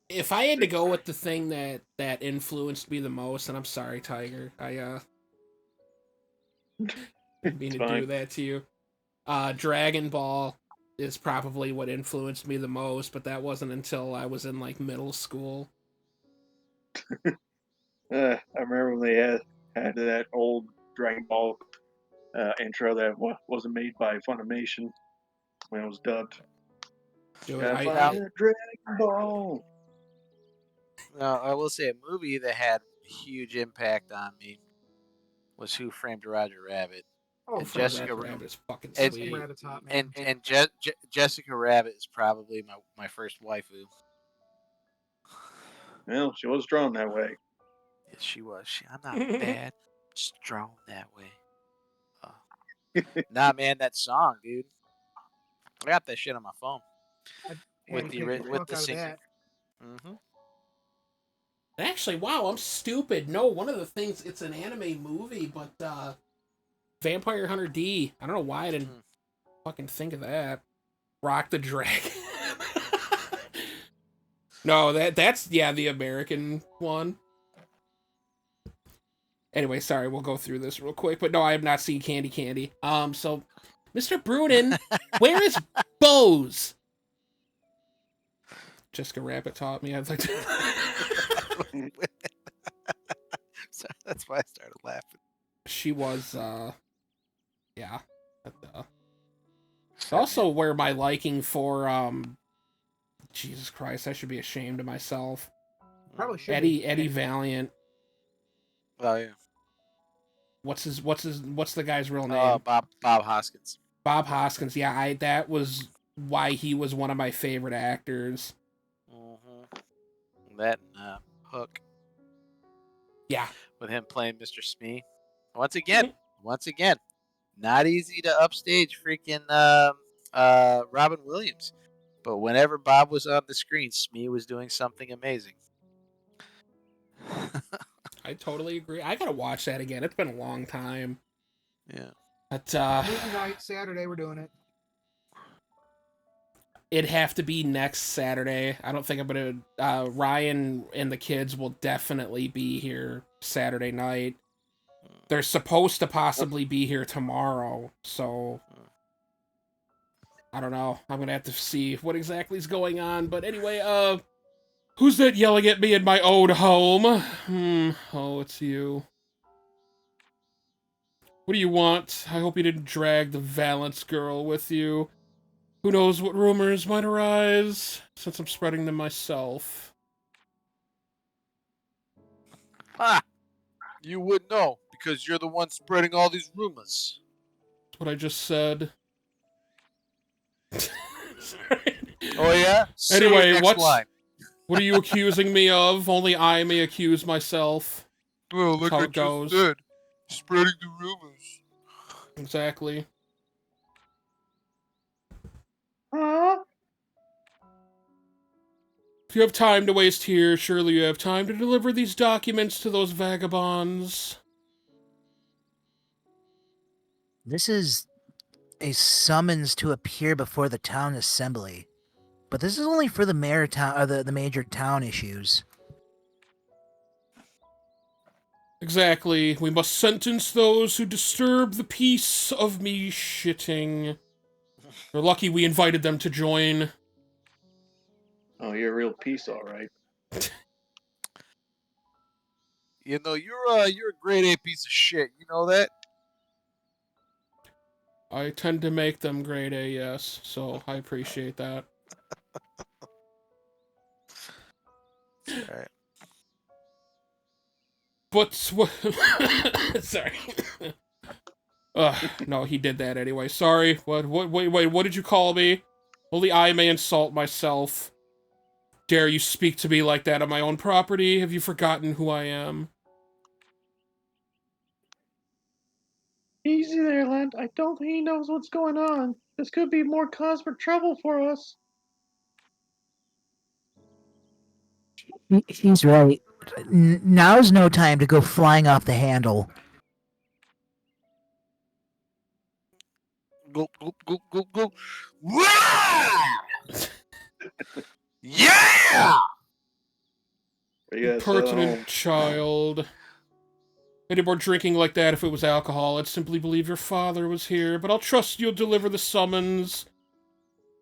if I had to go with the thing that influenced me the most, and I'm sorry, Tiger, I didn't mean to do that to you. Dragon Ball is probably what influenced me the most, but that wasn't until I was in like middle school. I remember when they had that old Dragon Ball intro that wasn't made by Funimation when it was dubbed. Dude, Gotta find I that Dragon Ball. Now, I will say a movie that had a huge impact on me was Who Framed Roger Rabbit. Oh, And Frank Jessica Rabbit. Rabbit is fucking and- sweet. Rabbit's hot, man. And Jessica Rabbit is probably my first waifu. Well, she was drawn that way. Yes, she was. I'm not bad. Just drawn that way. Nah, man, that song, dude. I got that shit on my phone. With the singer. Mm-hmm. Actually, wow, I'm stupid. No, one of the things, it's an anime movie, but Vampire Hunter D. I don't know why I didn't fucking think of that. Rock the Dragon. No, that's the American one. Anyway, sorry, we'll go through this real quick. But no, I have not seen Candy Candy. So, Mr. Brunin, where is Bose? Jessica Rabbit taught me. I'd like to. So that's why I started laughing. She was, yeah. It's also where my liking for, Jesus Christ, I should be ashamed of myself. Probably should. Eddie Valiant. Oh yeah. What's the guy's real name? Bob Hoskins. Bob Hoskins. Yeah, that was why he was one of my favorite actors. Mm-hmm. That Hook. Yeah. With him playing Mr. Smee. Once again, not easy to upstage freaking Robin Williams. But whenever Bob was on the screen, Smee was doing something amazing. I totally agree. I gotta watch that again. It's been a long time. Yeah. But Movie night, Saturday, we're doing it. it'd have to be next Saturday. I don't think I'm gonna. Ryan and the kids will definitely be here Saturday night. They're supposed to possibly be here tomorrow, so I don't know. I'm gonna have to see what exactly is going on. But anyway, who's that yelling at me in my own home? Oh, it's you. What do you want? I hope you didn't drag the Valence girl with you. Who knows what rumors might arise, since I'm spreading them myself. Ha! You would know, because you're the one spreading all these rumors. That's what I just said. Oh yeah? Anyway, what are you accusing me of? Only I may accuse myself. Well, That's how it goes. said, spreading the rumors. Exactly. If you have time to waste here, surely you have time to deliver these documents to those vagabonds. This is a summons to appear before the town assembly. But this is only for the the major town issues. Exactly. We must sentence those who disturb the peace of me shitting. They're lucky we invited them to join. Oh, you're a real piece, all right. You know, you're a grade A piece of shit. You know that? I tend to make them grade A, yes, so I appreciate that. All right. But sorry. No, he did that anyway. Sorry. Wait, what did you call me? Only I may insult myself. Dare you speak to me like that on my own property? Have you forgotten who I am? Easy there, Lent. I don't think he knows what's going on. This could be more cause for trouble for us. He's right. Now's no time to go flying off the handle. Go, go, go, go, go. Yeah! You guys Pertinent home. child. Any more drinking like that if it was alcohol, I'd simply believe your father was here, but I'll trust you'll deliver the summons.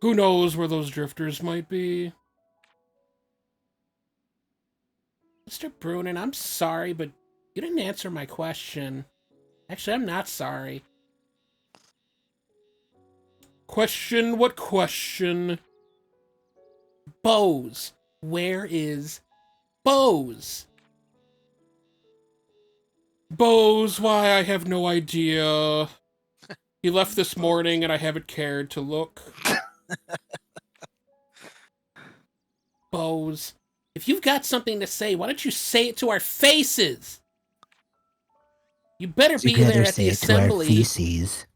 Who knows where those drifters might be? Mr. Brunin, I'm sorry, but you didn't answer my question. Actually, I'm not sorry. Question? What question? Bose. Where is Bose? Bose, why, I have no idea. He left this morning and I haven't cared to look. Bose, if you've got something to say, why don't you say it to our faces? You better be there at the assembly. To our feces.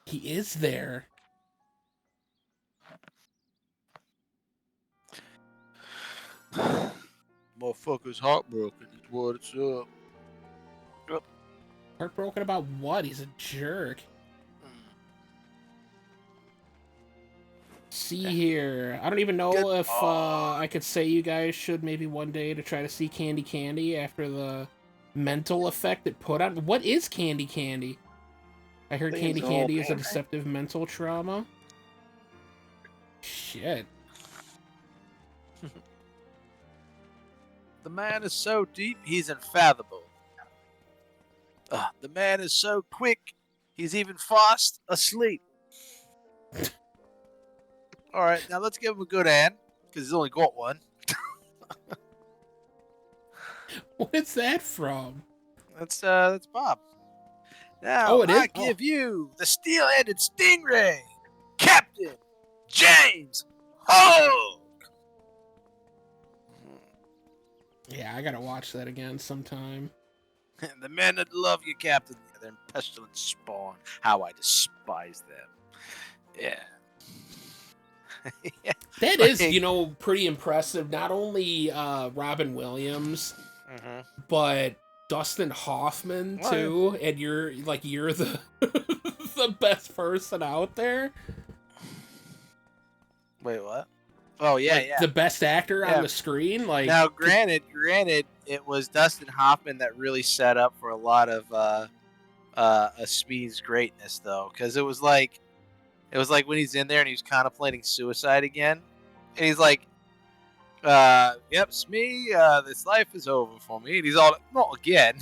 He is there. Motherfucker's heartbroken is what it's up. Heartbroken about what? He's a jerk. See here. I don't even know if I could say you guys should maybe one day to try to see Candy Candy after the mental effect it put on. What is Candy Candy? I heard think Candy it's all Candy is a pain. deceptive mental trauma. Shit. The man is so deep, he's unfathomable. The man is so quick, he's even fast asleep. All right, now let's give him a good hand, because he's only got one. What is that from? That's Bob. Now, Oh, it is? I give you the steel-headed stingray, Captain James Hogue. Yeah, I gotta watch that again sometime. The men that love you, Captain, they're pestilent spawn. How I despise them. Yeah. Yeah. That is, you know, pretty impressive. Not only Robin Williams, but Dustin Hoffman too. And you're the the best person out there. Wait, what? Oh yeah, Like, yeah. the best actor on Yeah. the screen. Like, Now, granted, it was Dustin Hoffman that really set up for a lot of Smee's greatness, though, because it was like when he's in there and he's contemplating suicide again, and he's like, "Yep, Smee, this life is over for me." And he's all, "Not again."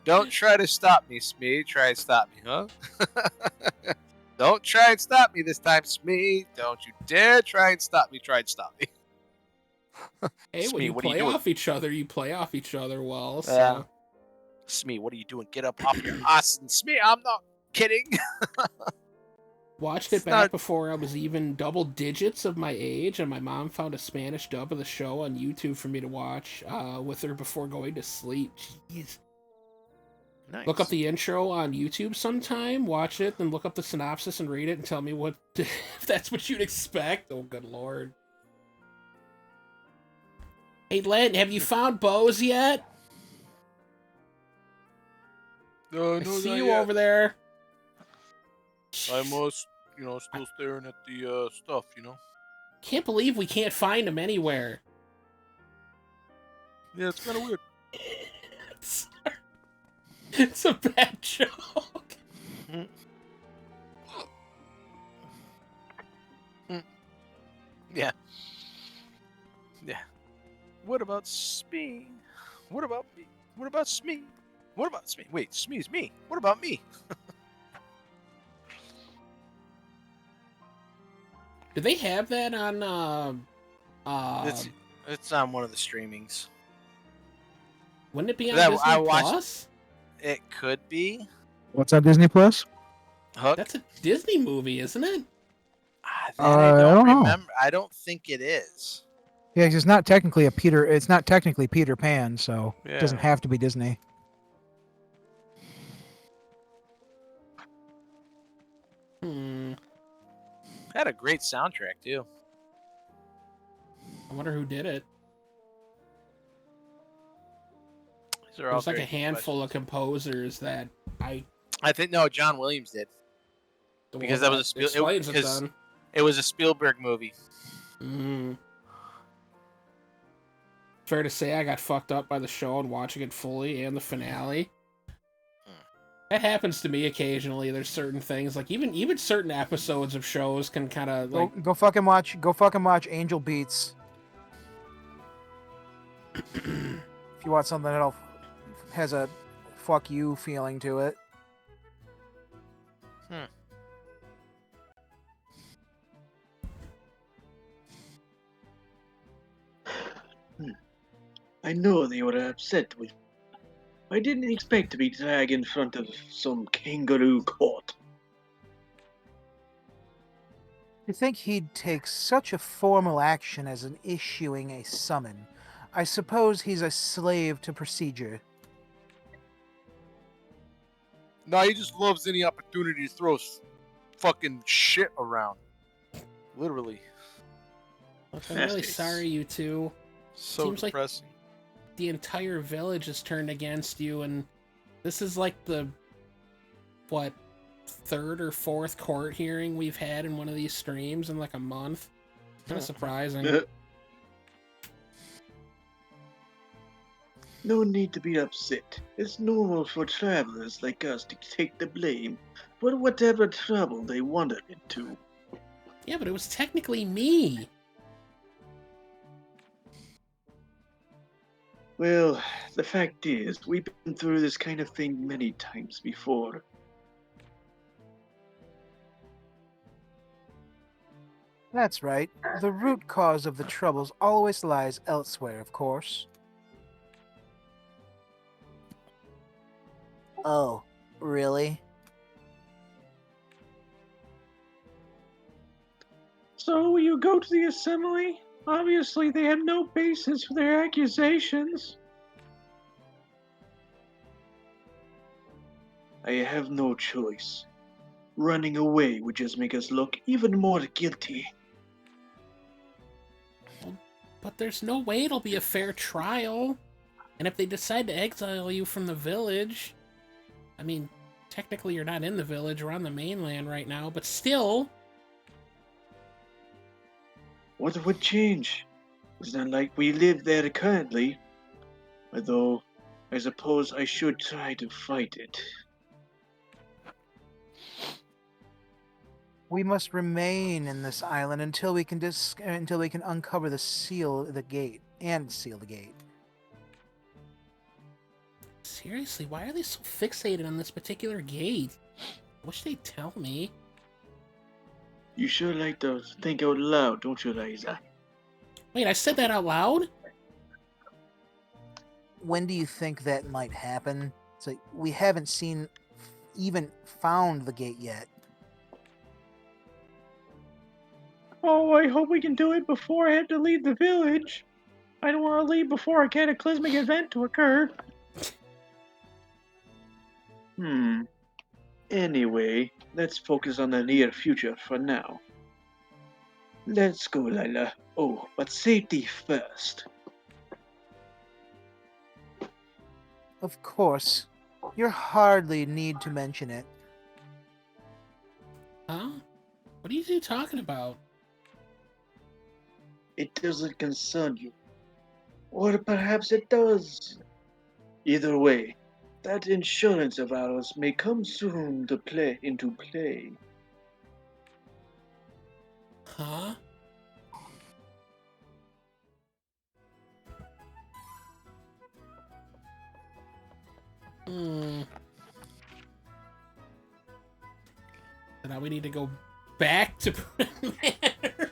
Don't try to stop me, Smee. Try and stop me, huh? Don't try and stop me this time, Smee. Don't you dare try and stop me. Try and stop me. hey, when Smee, you what are you play doing? off each other, you play off each other well. So Smee, what are you doing? Get up off your ass. And Smee, I'm not kidding. watched it It's back not- before I was even double digits of my age, and my mom found a Spanish dub of the show on YouTube for me to watch with her before going to sleep. Jeez. Nice. Look up the intro on YouTube sometime, watch it, then look up the synopsis and read it and tell me what if that's what you'd expect. Oh, good lord. Hey, Len, have you found Bose yet? No, I see you over there. I'm still staring at the stuff, Can't believe we can't find him anywhere. Yeah, it's kind of weird. It's a bad joke. about Smee? What about me? What about Smee? What about Smee? Wait, Smee's me. What about me? Do they have that on? It's on one of the streamings. Wouldn't it be on That- Disney I watched- Plus? It could be. What's on Disney Plus? Hook. That's a Disney movie, isn't it? That I I don't don't know. remember. I don't think it is. Yeah, 'cause it's not technically It's not technically Peter Pan, so it doesn't Yeah. have to be Disney. Had a great soundtrack too. I wonder who did it. These are all There's like a great handful of questions. composers that I think no, John Williams did. Because that was a explains it because- then. It was a Spielberg movie. Fair to say, I got fucked up by the show and watching it fully and the finale. That happens to me occasionally. There's certain things, like even certain episodes of shows can kind of like. Go fucking watch Angel Beats. If you want something that has a fuck you feeling to it. I know they were upset with. I didn't expect to be dragged in front of some kangaroo court. You think he'd take such a formal action as in issuing a summon? I suppose he's a slave to procedure. No, he just loves any opportunity to throw fucking shit around. Literally. Look, I'm really sorry, you two. So Seems like- depressing. The entire village is turned against you, and this is like the third or fourth court hearing we've had in one of these streams in like a month. Kind of surprising. No need to be upset. It's normal for travelers like us to take the blame for whatever trouble they wandered into. Yeah, but it was technically me. Well, the fact is, we've been through this kind of thing many times before. That's right. The root cause of the troubles always lies elsewhere, of course. Oh, really? So you go to the assembly? Obviously, they have no basis for their accusations. I have no choice. Running away would just make us look even more guilty. But there's no way it'll be a fair trial. And if they decide to exile you from the village, I mean, technically you're not in the village, we're on the mainland right now, but still. What would change? It's not like we live there currently. Although, I suppose I should try to fight it. We must remain in this island until we can uncover the seal the gate. Seriously, why are they so fixated on this particular gate? I wish they'd tell me. You sure like to think out loud, don't you, Ryza? Wait, I said that out loud? When do you think that might happen? So we haven't even found the gate yet. Oh, I hope we can do it before I have to leave the village. I don't want to leave before a cataclysmic event to occur. Anyway, let's focus on the near future for now. Let's go, Lila. Oh, but safety first. Of course. You hardly need to mention it. Huh? What are you two talking about? It doesn't concern you. Or perhaps it does. Either way, that insurance of ours may come soon to into play. Huh? Hmm. So now we need to go back to Bryn Manor.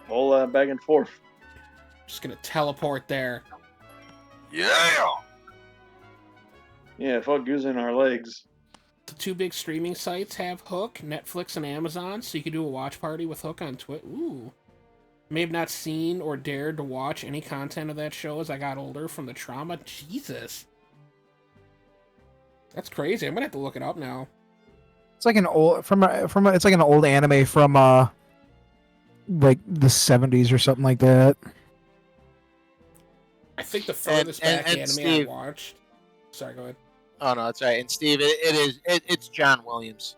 All back and forth. Just gonna teleport there. Yeah. Yeah, fuck using our legs. The two big streaming sites have Hook, Netflix, and Amazon, so you can do a watch party with Hook on Twitch. Ooh. May have not seen or dared to watch any content of that show as I got older from the trauma. Jesus. That's crazy. I'm gonna have to look it up now. It's like an old it's like an old anime from like the 70s or something like that. I think the furthest back anime Steve, I watched. Sorry, go ahead. Oh no, that's right. And Steve, it's John Williams.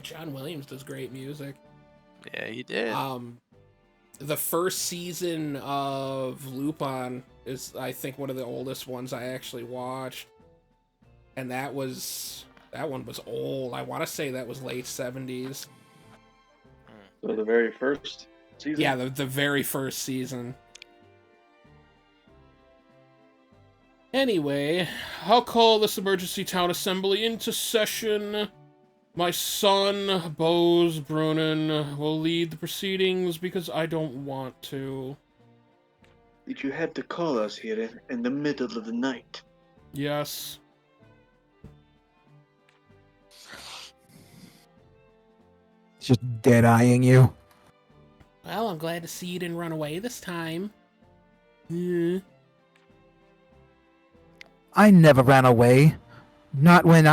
John Williams does great music. Yeah, he did. The first season of Lupin is, I think, one of the oldest ones I actually watched, and that one was old. I want to say that was late 70s. So the very first season? Yeah, the very first season. Anyway, I'll call this emergency town assembly into session. My son, Bose Brunin, will lead the proceedings because I don't want to. Did you have to call us here in the middle of the night? Yes. It's just dead-eyeing you. Well, I'm glad to see you didn't run away this time. Yeah. I never ran away. Not when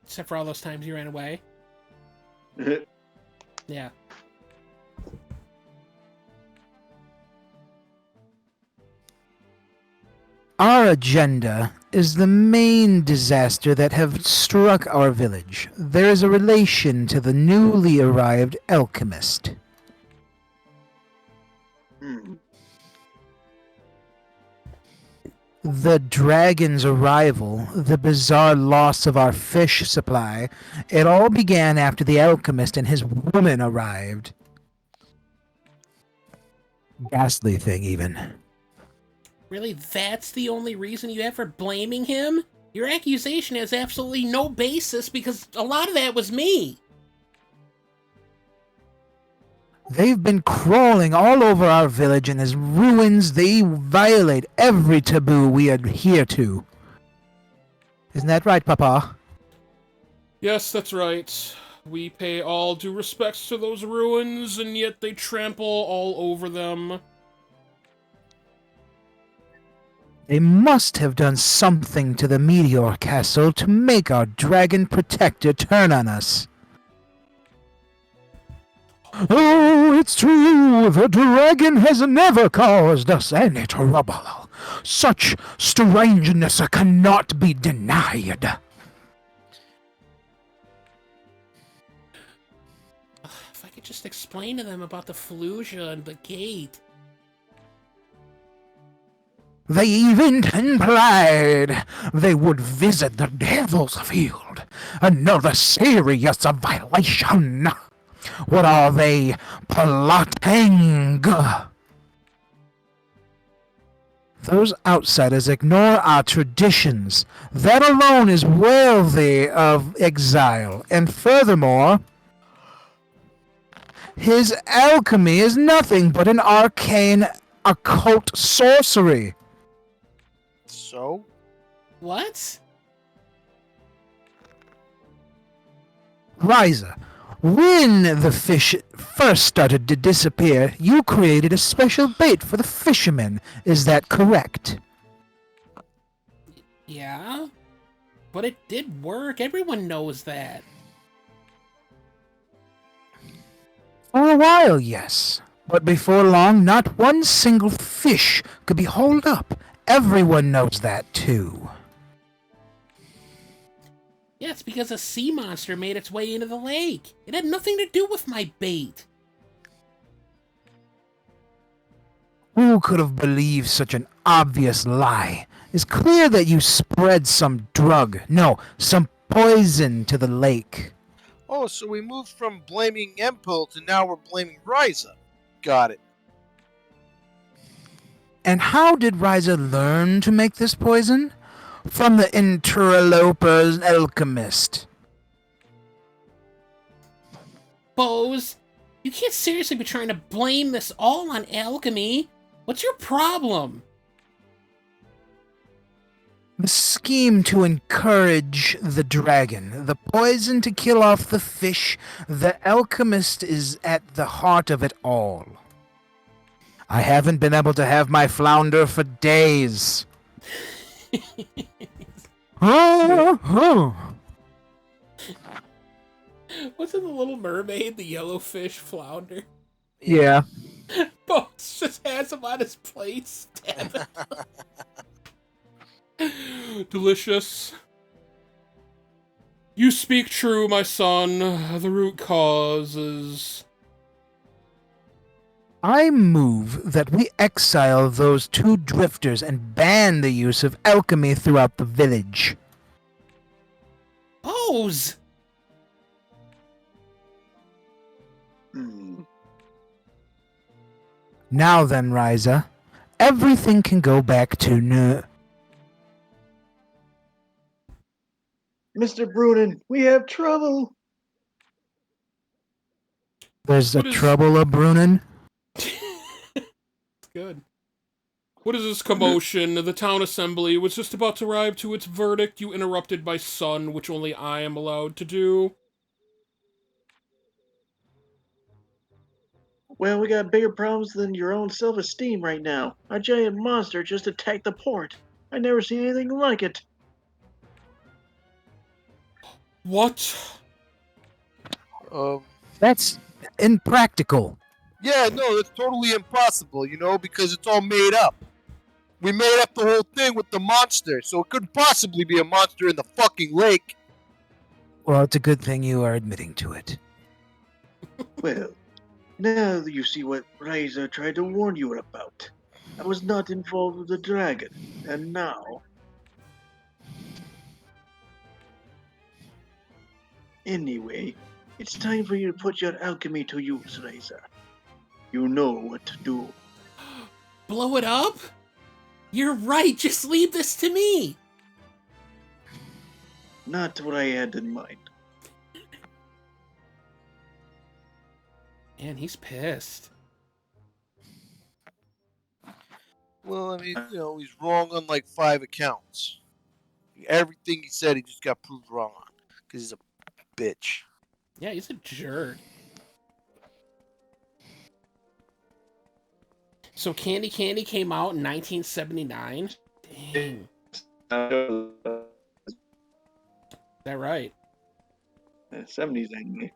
Except for all those times you ran away. Yeah. Our agenda is the main disaster that have struck our village. There is a relation to the newly arrived alchemist. The dragon's arrival, the bizarre loss of our fish supply, it all began after the alchemist and his woman arrived. Ghastly thing, even. Really, that's the only reason you ever blaming him? Your accusation has absolutely no basis because a lot of that was me. They've been crawling all over our village, and as ruins, they violate every taboo we adhere to. Isn't that right, Papa? Yes, that's right. We pay all due respects to those ruins, and yet they trample all over them. They must have done something to the meteor castle to make our dragon protector turn on us. Oh, it's true. The dragon has never caused us any trouble. Such strangeness cannot be denied. If I could just explain to them about the Fallujah and the gate. They even implied they would visit the Devil's Field. Another serious violation. What are they plotting? Those outsiders ignore our traditions. That alone is worthy of exile. And furthermore, his alchemy is nothing but an arcane occult sorcery. So? What? Ryza, when the fish first started to disappear, you created a special bait for the fishermen. Is that correct? Yeah? But it did work. Everyone knows that. For a while, yes. But before long, not one single fish could be hauled up. Everyone knows that, too. Yeah, it's because a sea monster made its way into the lake. It had nothing to do with my bait. Who could have believed such an obvious lie? It's clear that you spread some drug, no, some poison to the lake. Oh, so we moved from blaming Empel to now we're blaming Ryza. Got it. And how did Ryza learn to make this poison? From the interloper's alchemist. Bose, you can't seriously be trying to blame this all on alchemy. What's your problem? The scheme to encourage the dragon, the poison to kill off the fish, the alchemist is at the heart of it all. I haven't been able to have my flounder for days. Wasn't the Little Mermaid the yellowfish flounder? Yeah. Bose just has him on his plate, stabbing. Delicious. You speak true, my son. The root cause is... I move that we exile those two drifters and ban the use of alchemy throughout the village. Bose! Now then, Ryza, everything can go back to new. Mr. Brunin, we have trouble. There's a What is- trouble, Brunin. Good. What is this commotion? The town assembly was just about to arrive to its verdict. You interrupted my son, which only I am allowed to do. Well, we got bigger problems than your own self-esteem right now. A giant monster just attacked the port. I never seen anything like it. What? That's impractical. Yeah, no, that's totally impossible, you know, because it's all made up. We made up the whole thing with the monster, so it couldn't possibly be a monster in the fucking lake. Well, it's a good thing you are admitting to it. Well, now you see what Ryza tried to warn you about. I was not involved with the dragon, and now... Anyway, it's time for you to put your alchemy to use, Ryza. You know what to do. Blow it up? You're right, just leave this to me! Not what I had in mind. Man, he's pissed. Well, I mean, you know, he's wrong on like 5 accounts. Everything he said, he just got proved wrong on. Because he's a bitch. Yeah, he's a jerk. So Candy Candy came out in 1979? Dang. Is that right? 70s anime.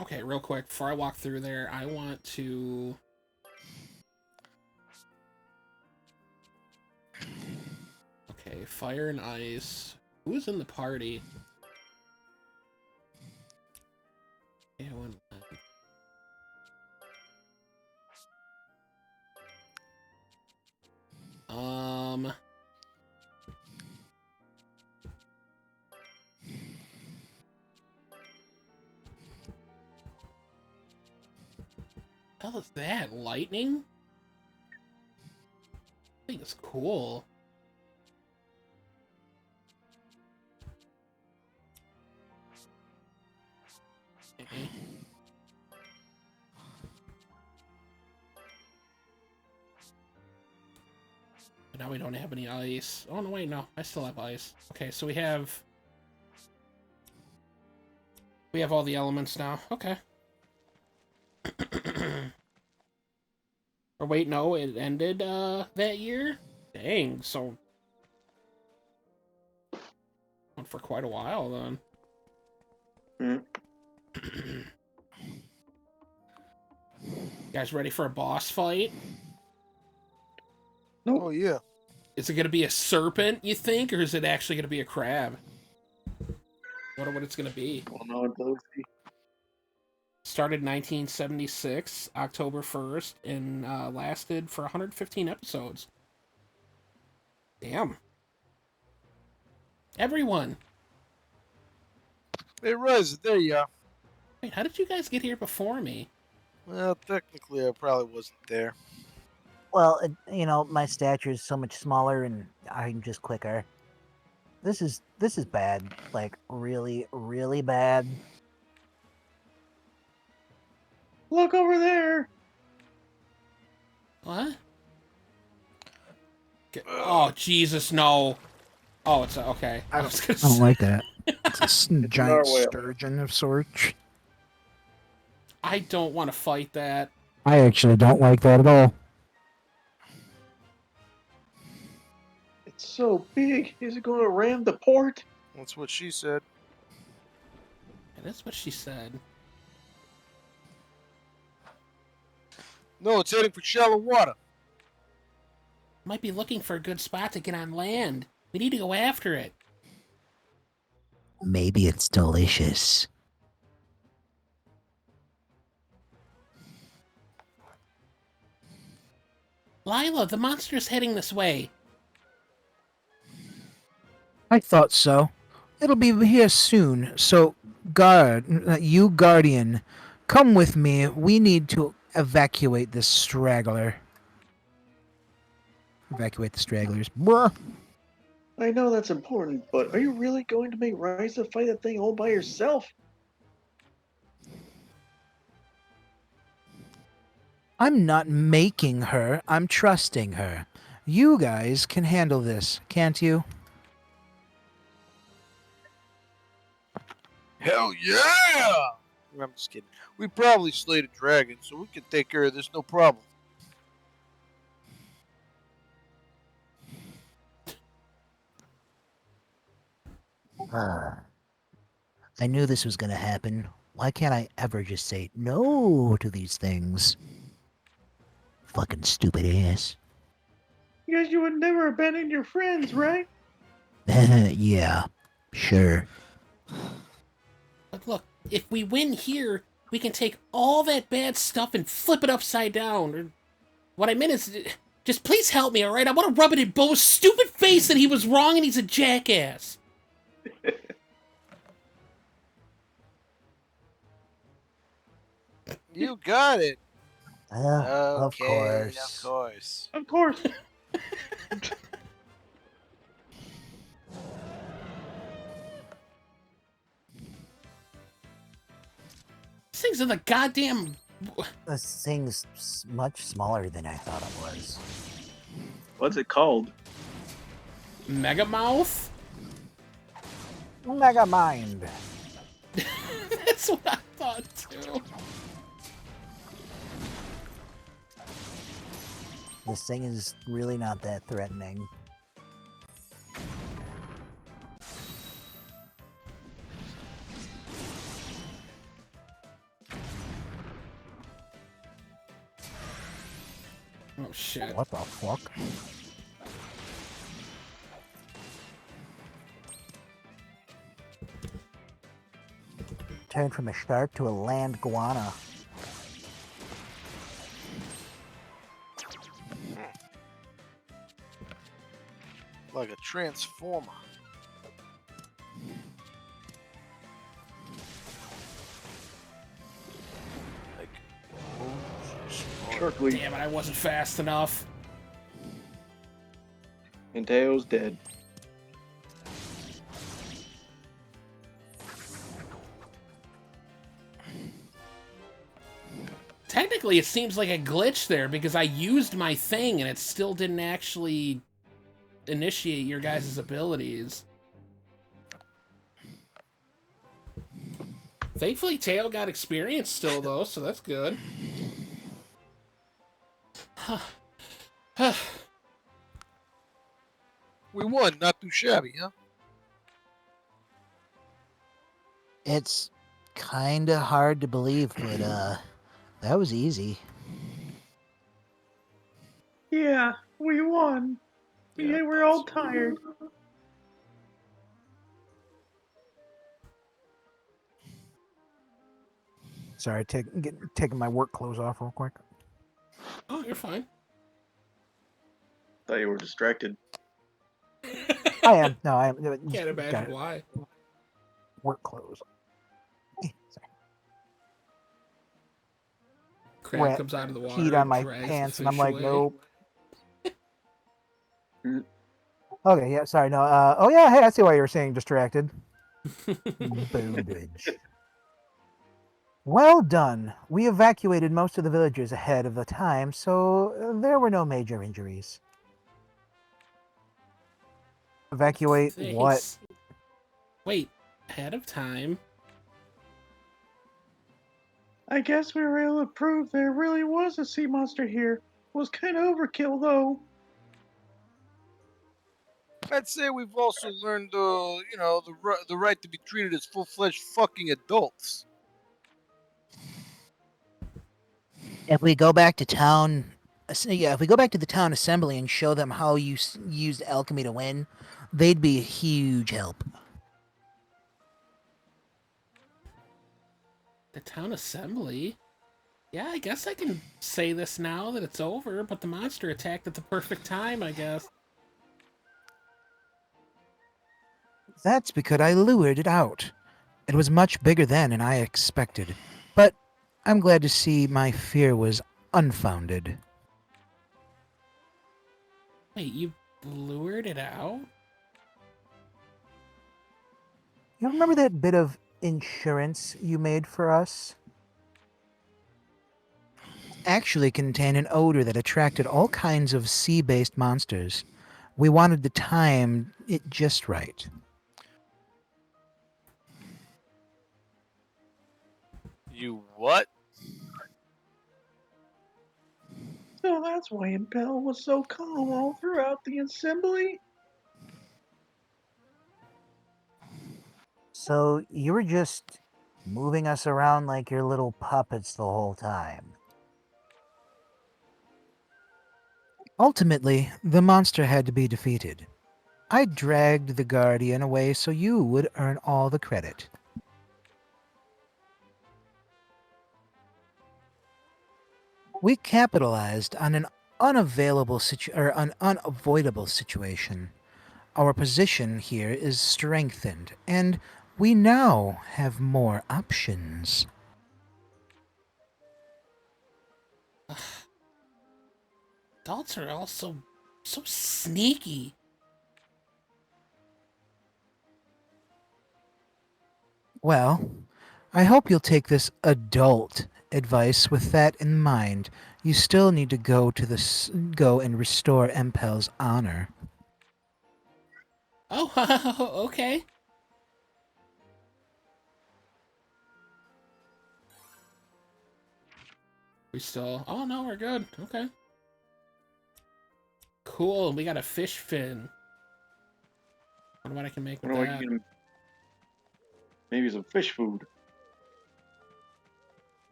Okay, real quick, before I walk through there, I want to... Okay, fire and ice. Who's in the party? Yeah, one. Hell is that? Lightning? I think it's cool. Okay. But now we don't have any ice. Oh no, wait, no, I still have ice. Okay, so we have all the elements now. Okay. Or wait, no, it ended that year? Dang, so went for quite a while then. You guys ready for a boss fight? Oh, yeah. Is it gonna be a serpent, you think, or is it actually gonna be a crab? Wonder what it's gonna be. Well, no, until we see. Started 1976, October 1st, and lasted for 115 episodes. Damn. Everyone. Hey, Ryza, there you are. Wait, how did you guys get here before me? Well, technically, I probably wasn't there. Well, my stature is so much smaller, and I'm just quicker. This is bad. Like really, really bad. Look over there. What? Oh, Jesus, no. Oh, it's okay. I was gonna I don't say, like that. It's a giant narwhal. sturgeon of sorts. I don't want to fight that. I actually don't like that at all. It's so big. Is it going to ram the port? That's what she said. And that's what she said. No, it's heading for shallow water. Might be looking for a good spot to get on land. We need to go after it. Maybe it's delicious. Lila, the monster's heading this way. I thought so. It'll be here soon. So, you Guardian, come with me. We need to evacuate this straggler. Evacuate the stragglers. Bruh. I know that's important, but are you really going to make Ryza fight that thing all by herself? I'm not making her. I'm trusting her. You guys can handle this, can't you? Hell yeah! I'm just kidding. We probably slayed a dragon, so we can take care of this no problem. I knew this was gonna happen. Why can't I ever just say no to these things? Fucking stupid ass. Because you would never abandon your friends, right? Yeah, sure. But look, if we win here, we can take all that bad stuff and flip it upside down. Or what I meant is, just please help me, alright? I want to rub it in Bo's stupid face that he was wrong and he's a jackass. You got it. Of course. Of course. Of course. This thing's in the goddamn... This thing's much smaller than I thought it was. What's it called? Mega Mouth? Mega Mind. That's what I thought too. This thing is really not that threatening. Oh shit. What the fuck? Turned from a shark to a land guana. Like a transformer. Like, Sharkly. Damn it, I wasn't fast enough. And Teo's dead. Technically, it seems like a glitch there because I used my thing and it still didn't actually initiate your guys' abilities. Thankfully, Teo got experience still, though, so that's good. we won, not too shabby, huh? It's kinda hard to believe, but that was easy. Yeah, we won. Yeah, we're all tired. Sorry, taking my work clothes off real quick. Oh, you're fine. Thought you were distracted. I am. No, I am. Can't Got imagine it. why. Work clothes. Sorry. crab rat comes out of the water. peed on my drags the pants, and I'm fish like, away. nope. Mm. Okay, yeah, sorry, no. Oh yeah, hey, I see why you were saying distracted. Bondage. Well done. We evacuated most of the villagers ahead of the time, so there were no major injuries. Evacuate what? Thanks. Wait, ahead of time? I guess we were able to prove there really was a sea monster here. Was kind of overkill, though. I'd say we've also learned, the right to be treated as full-fledged fucking adults. If we go back to town, if we go back to the town assembly and show them how you used alchemy to win, they'd be a huge help. The town assembly? Yeah, I guess I can say this now that it's over, but the monster attacked at the perfect time, I guess. That's because I lured it out. It was much bigger then than I expected, but I'm glad to see my fear was unfounded. Wait, you lured it out? You remember that bit of insurance you made for us? Actually contained an odor that attracted all kinds of sea-based monsters. We wanted to time it just right. You what? So that's why Impel was so calm all throughout the assembly. So you were just moving us around like your little puppets the whole time. Ultimately, the monster had to be defeated. I dragged the Guardian away so you would earn all the credit. We capitalized on an an unavoidable situation. Our position here is strengthened, and we now have more options. Adults are also so sneaky. Well, I hope you'll take this adult advice with that in mind. You still need to go and restore Empel's honor. Oh, okay. We still... Oh, no, we're good. Okay. Cool, we got a fish fin. Wonder what I can make with What do I that. get? Maybe some fish food.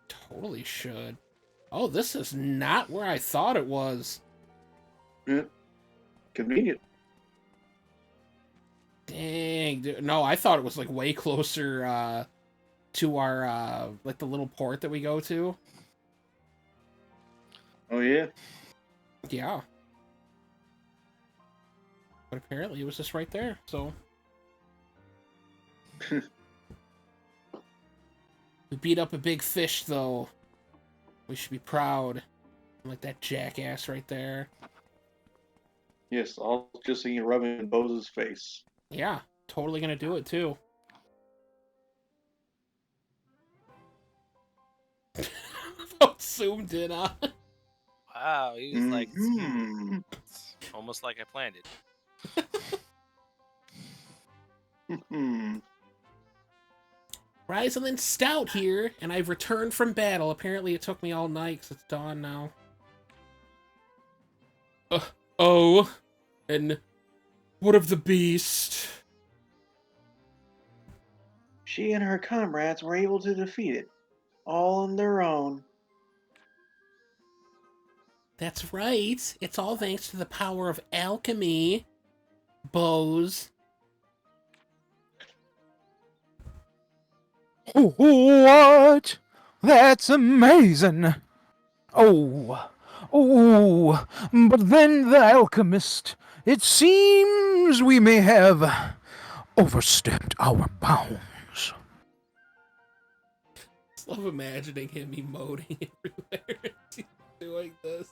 Totally should. Oh, this is not where I thought it was. Yeah. Convenient. Dang, dude. No, I thought it was like way closer to our like the little port that we go to. Oh yeah. Yeah. But apparently it was just right there, so. We beat up a big fish, though. We should be proud. Like that jackass right there. Yes, I'll just see you rubbing in Bose's face. Yeah, totally gonna do it, too. How zoomed in on. Wow, he was like, Mhm. almost like I planned it. Hmm. Ryza and Stout here, and I've returned from battle. Apparently it took me all night, because it's dawn now. Oh, and what of the beast? She and her comrades were able to defeat it, all on their own. That's right. It's all thanks to the power of alchemy. Bows. What? That's amazing. Oh, but then the alchemist. It seems we may have overstepped our bounds. love imagining him emoting everywhere. He's doing this.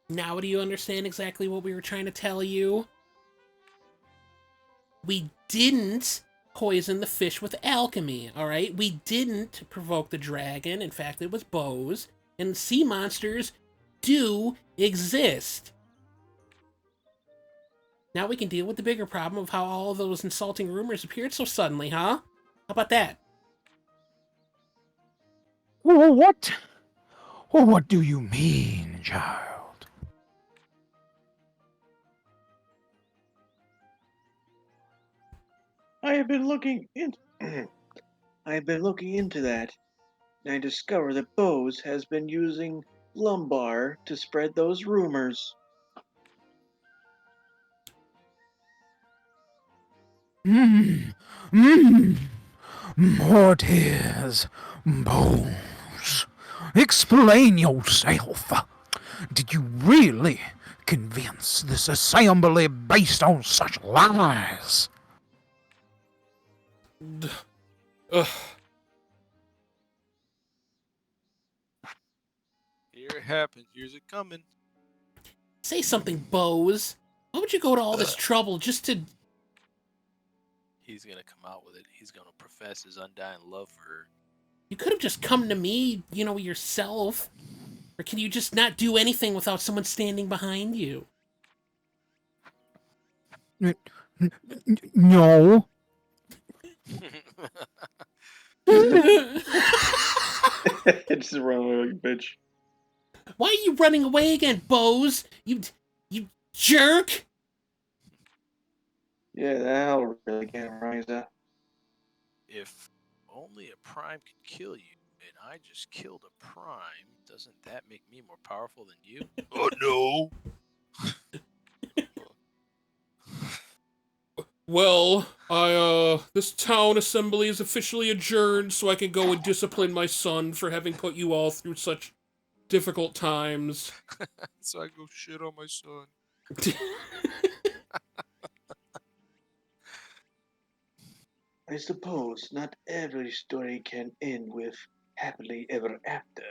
Now do you understand exactly what we were trying to tell you? We didn't poison the fish with alchemy, alright? We didn't provoke the dragon. In fact, it was bows. And sea monsters do exist. Now we can deal with the bigger problem of how all of those insulting rumors appeared so suddenly, huh? How about that? What? What do you mean, child? I have been looking in. I have been looking into that, and I discovered that Bose has been using lumbar to spread those rumors. More tears, bones. Explain yourself. Did you really convince this assembly based on such lies? Ugh. Here it happens. Here's it coming. Say something, Bose. Why would you go to all this trouble just to... He's gonna come out with it. He's gonna profess his undying love for her. You could have just come to me, yourself. Or can you just not do anything without someone standing behind you? No. Just run away like a bitch. Why are you running away again, Bose? You jerk! Yeah, the hell really can, Ryza. If only a prime could kill you, and I just killed a prime, doesn't that make me more powerful than you? Oh no! Well, this town assembly is officially adjourned so I can go and discipline my son for having put you all through such difficult times. So I go shit on my son. I suppose not every story can end with happily ever after.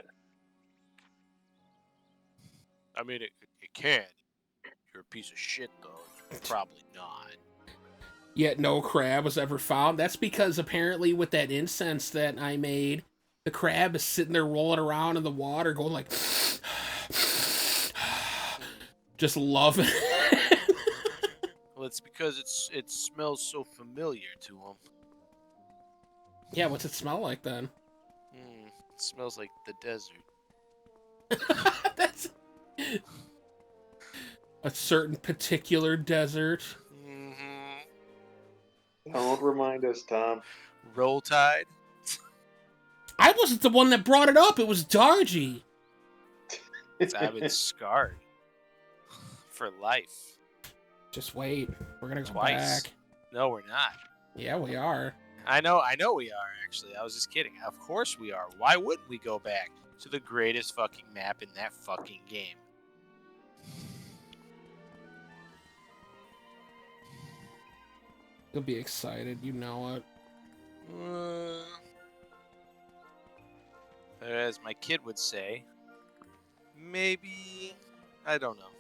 I mean, it can. You're a piece of shit, though. Probably not. Yet no crab was ever found. That's because apparently with that incense that I made, the crab is sitting there rolling around in the water going like... just loving it. Well, it's because it smells so familiar to him. Yeah, what's it smell like then? It smells like the desert. That's a certain particular desert. Don't remind us, Tom. Roll Tide. I wasn't the one that brought it up. It was Dargy. I've been scarred for life. Just wait. We're gonna go Twice. back. No, we're not. Yeah, we are. I know we are, actually. I was just kidding. Of course we are. Why wouldn't we go back to the greatest fucking map in that fucking game? You'll be excited. You know it. As my kid would say, maybe... I don't know.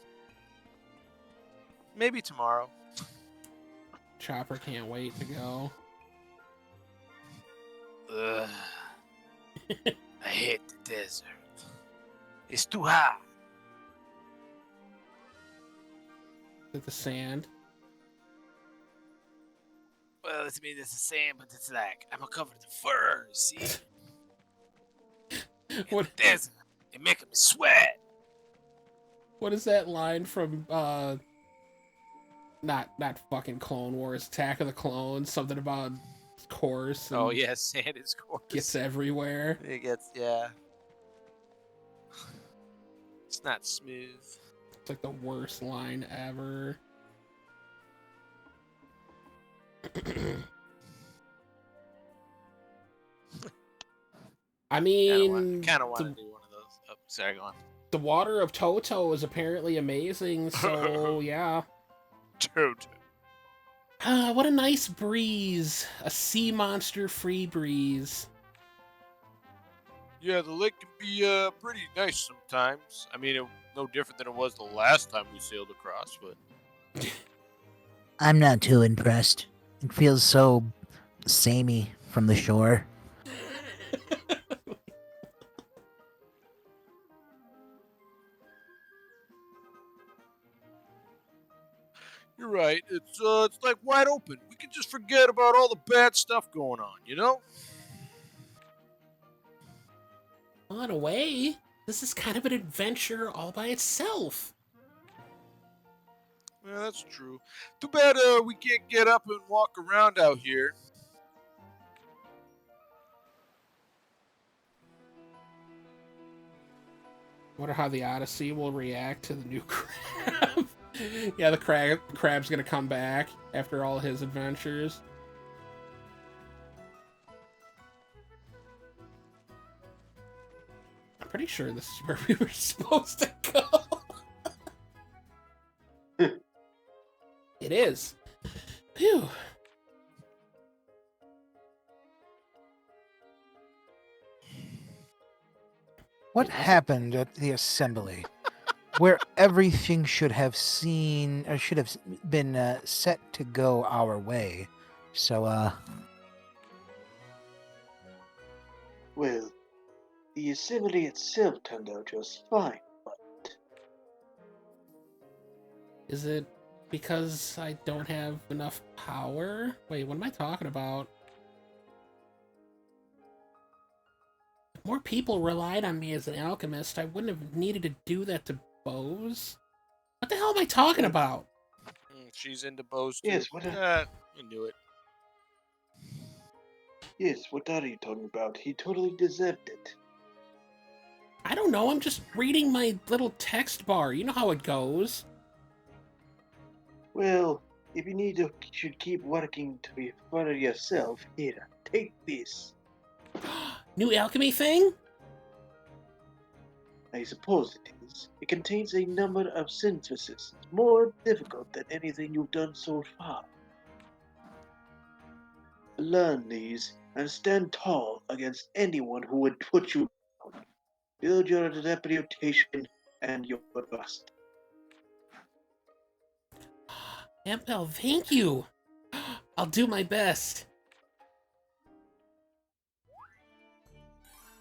Maybe tomorrow. Chopper can't wait to go. Ugh. I hate the desert. It's too hot. With the sand. Well, it's the same, but it's like I'm covered in fur. See? What? The desert. It making me sweat. What is that line from not fucking Clone Wars, Attack of the Clones, something about coarse and Oh yeah, sand is coarse. gets everywhere. It gets, yeah. It's not smooth. It's like the worst line ever. I mean, Kind of want to do one of those. Oh, sorry, go on. the water of Toto is apparently amazing, so yeah. Toto. What a nice breeze. A sea monster free breeze. Yeah, the lake can be pretty nice sometimes. I mean, no different than it was the last time we sailed across, but I'm not too impressed. It feels so samey from the shore. you're right. It's like wide open. We can just forget about all the bad stuff going on, you know? Well, in a way, this is kind of an adventure all by itself. Yeah, that's true. Too bad we can't get up and walk around out here. Wonder how the Odyssey will react to the new crab. Yeah, the crab's gonna come back after all his adventures. I'm pretty sure this is where we were supposed to go. It is. Phew. What happened at the assembly, where everything should have been set to go our way? So, Well, the assembly itself turned out just fine, but Is it because I don't have enough power? Wait, what am I talking about? If more people relied on me as an alchemist, I wouldn't have needed to do that to bows. What the hell am I talking about? She's into bows too. yes, I knew it. yes, what are you talking about? He totally deserved it. I don't know, I'm just reading my little text bar. You know how it goes. Well, if you need to, should keep working to be further yourself, here, take this. New alchemy thing? I suppose it is. It contains a number of syntheses, more difficult than anything you've done so far. Learn these and stand tall against anyone who would put you down. Build your reputation and your trust. Ampel, thank you. I'll do my best.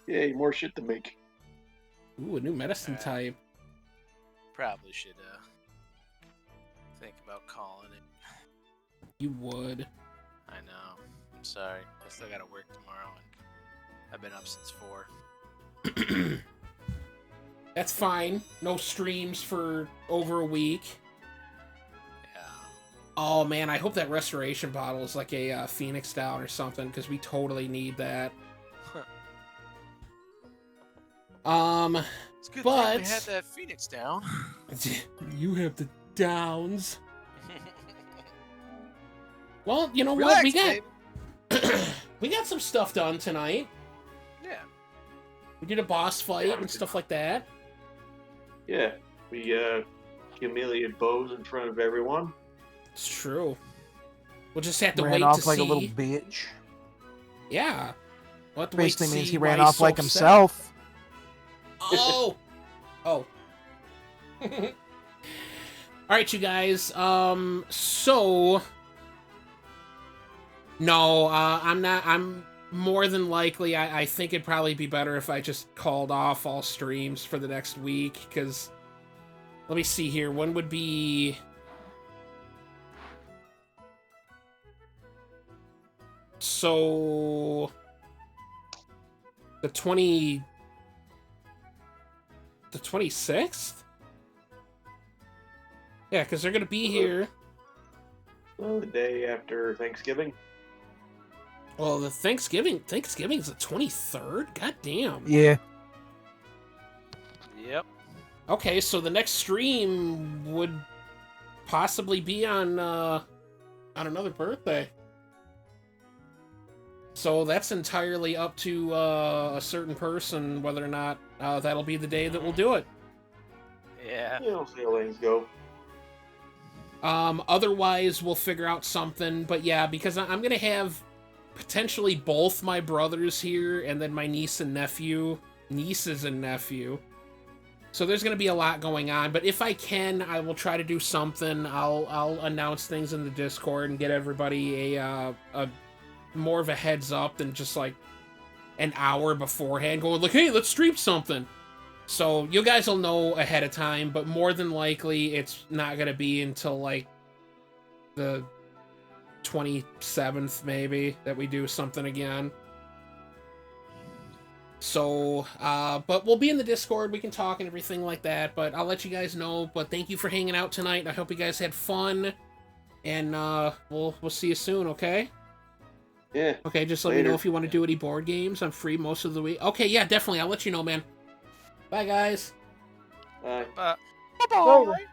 Yay, more shit to make. Ooh, a new medicine type. Probably should think about calling it. You would. I know. I'm sorry. I still gotta work tomorrow, and I've been up since 4. That's fine. No streams for over a week. Yeah. Oh man, I hope that restoration bottle is like a Phoenix down or something, because we totally need that. It's a good but thing we had that Phoenix down. you have the downs. Well, you know Relax, what? We got baby. we got some stuff done tonight. Yeah. We did a boss fight and stuff like that. Yeah, we humiliated bows in front of everyone. It's true. We'll just have to ran wait off to like see. a little bitch. Yeah. We'll have to wait to Basically means see he why ran he's off so like upset. himself. Oh. Oh. All right, you guys. So. No, I'm not. I'm more than likely. I think it'd probably be better if I just called off all streams for the next week. Because, let me see here. When would be? So. The 26th? Yeah, because they're going to be here. Well, the day after Thanksgiving. Well, the Thanksgiving's the 23rd? God damn. Yeah. Yep. Okay, so the next stream would possibly be on another birthday. So that's entirely up to a certain person whether or not that'll be the day that we'll do it. Yeah. You know, see how things go. Otherwise, we'll figure out something. But yeah, because I'm gonna have potentially both my brothers here, and then my nieces and nephew. So there's gonna be a lot going on. But if I can, I will try to do something. I'll announce things in the Discord and get everybody a more of a heads up than just like an hour beforehand, going like, "Hey, let's stream something." So you guys will know ahead of time, but more than likely it's not going to be until like the 27th maybe that we do something again. So, but we'll be in the Discord, we can talk and everything like that, but I'll let you guys know. But thank you for hanging out tonight. I hope you guys had fun, and we'll see you soon, okay? Yeah. Okay, just let me know if you want to do any board games. I'm free most of the week. Okay, yeah, definitely. I'll let you know, man. Bye, guys. Bye. Bye-bye.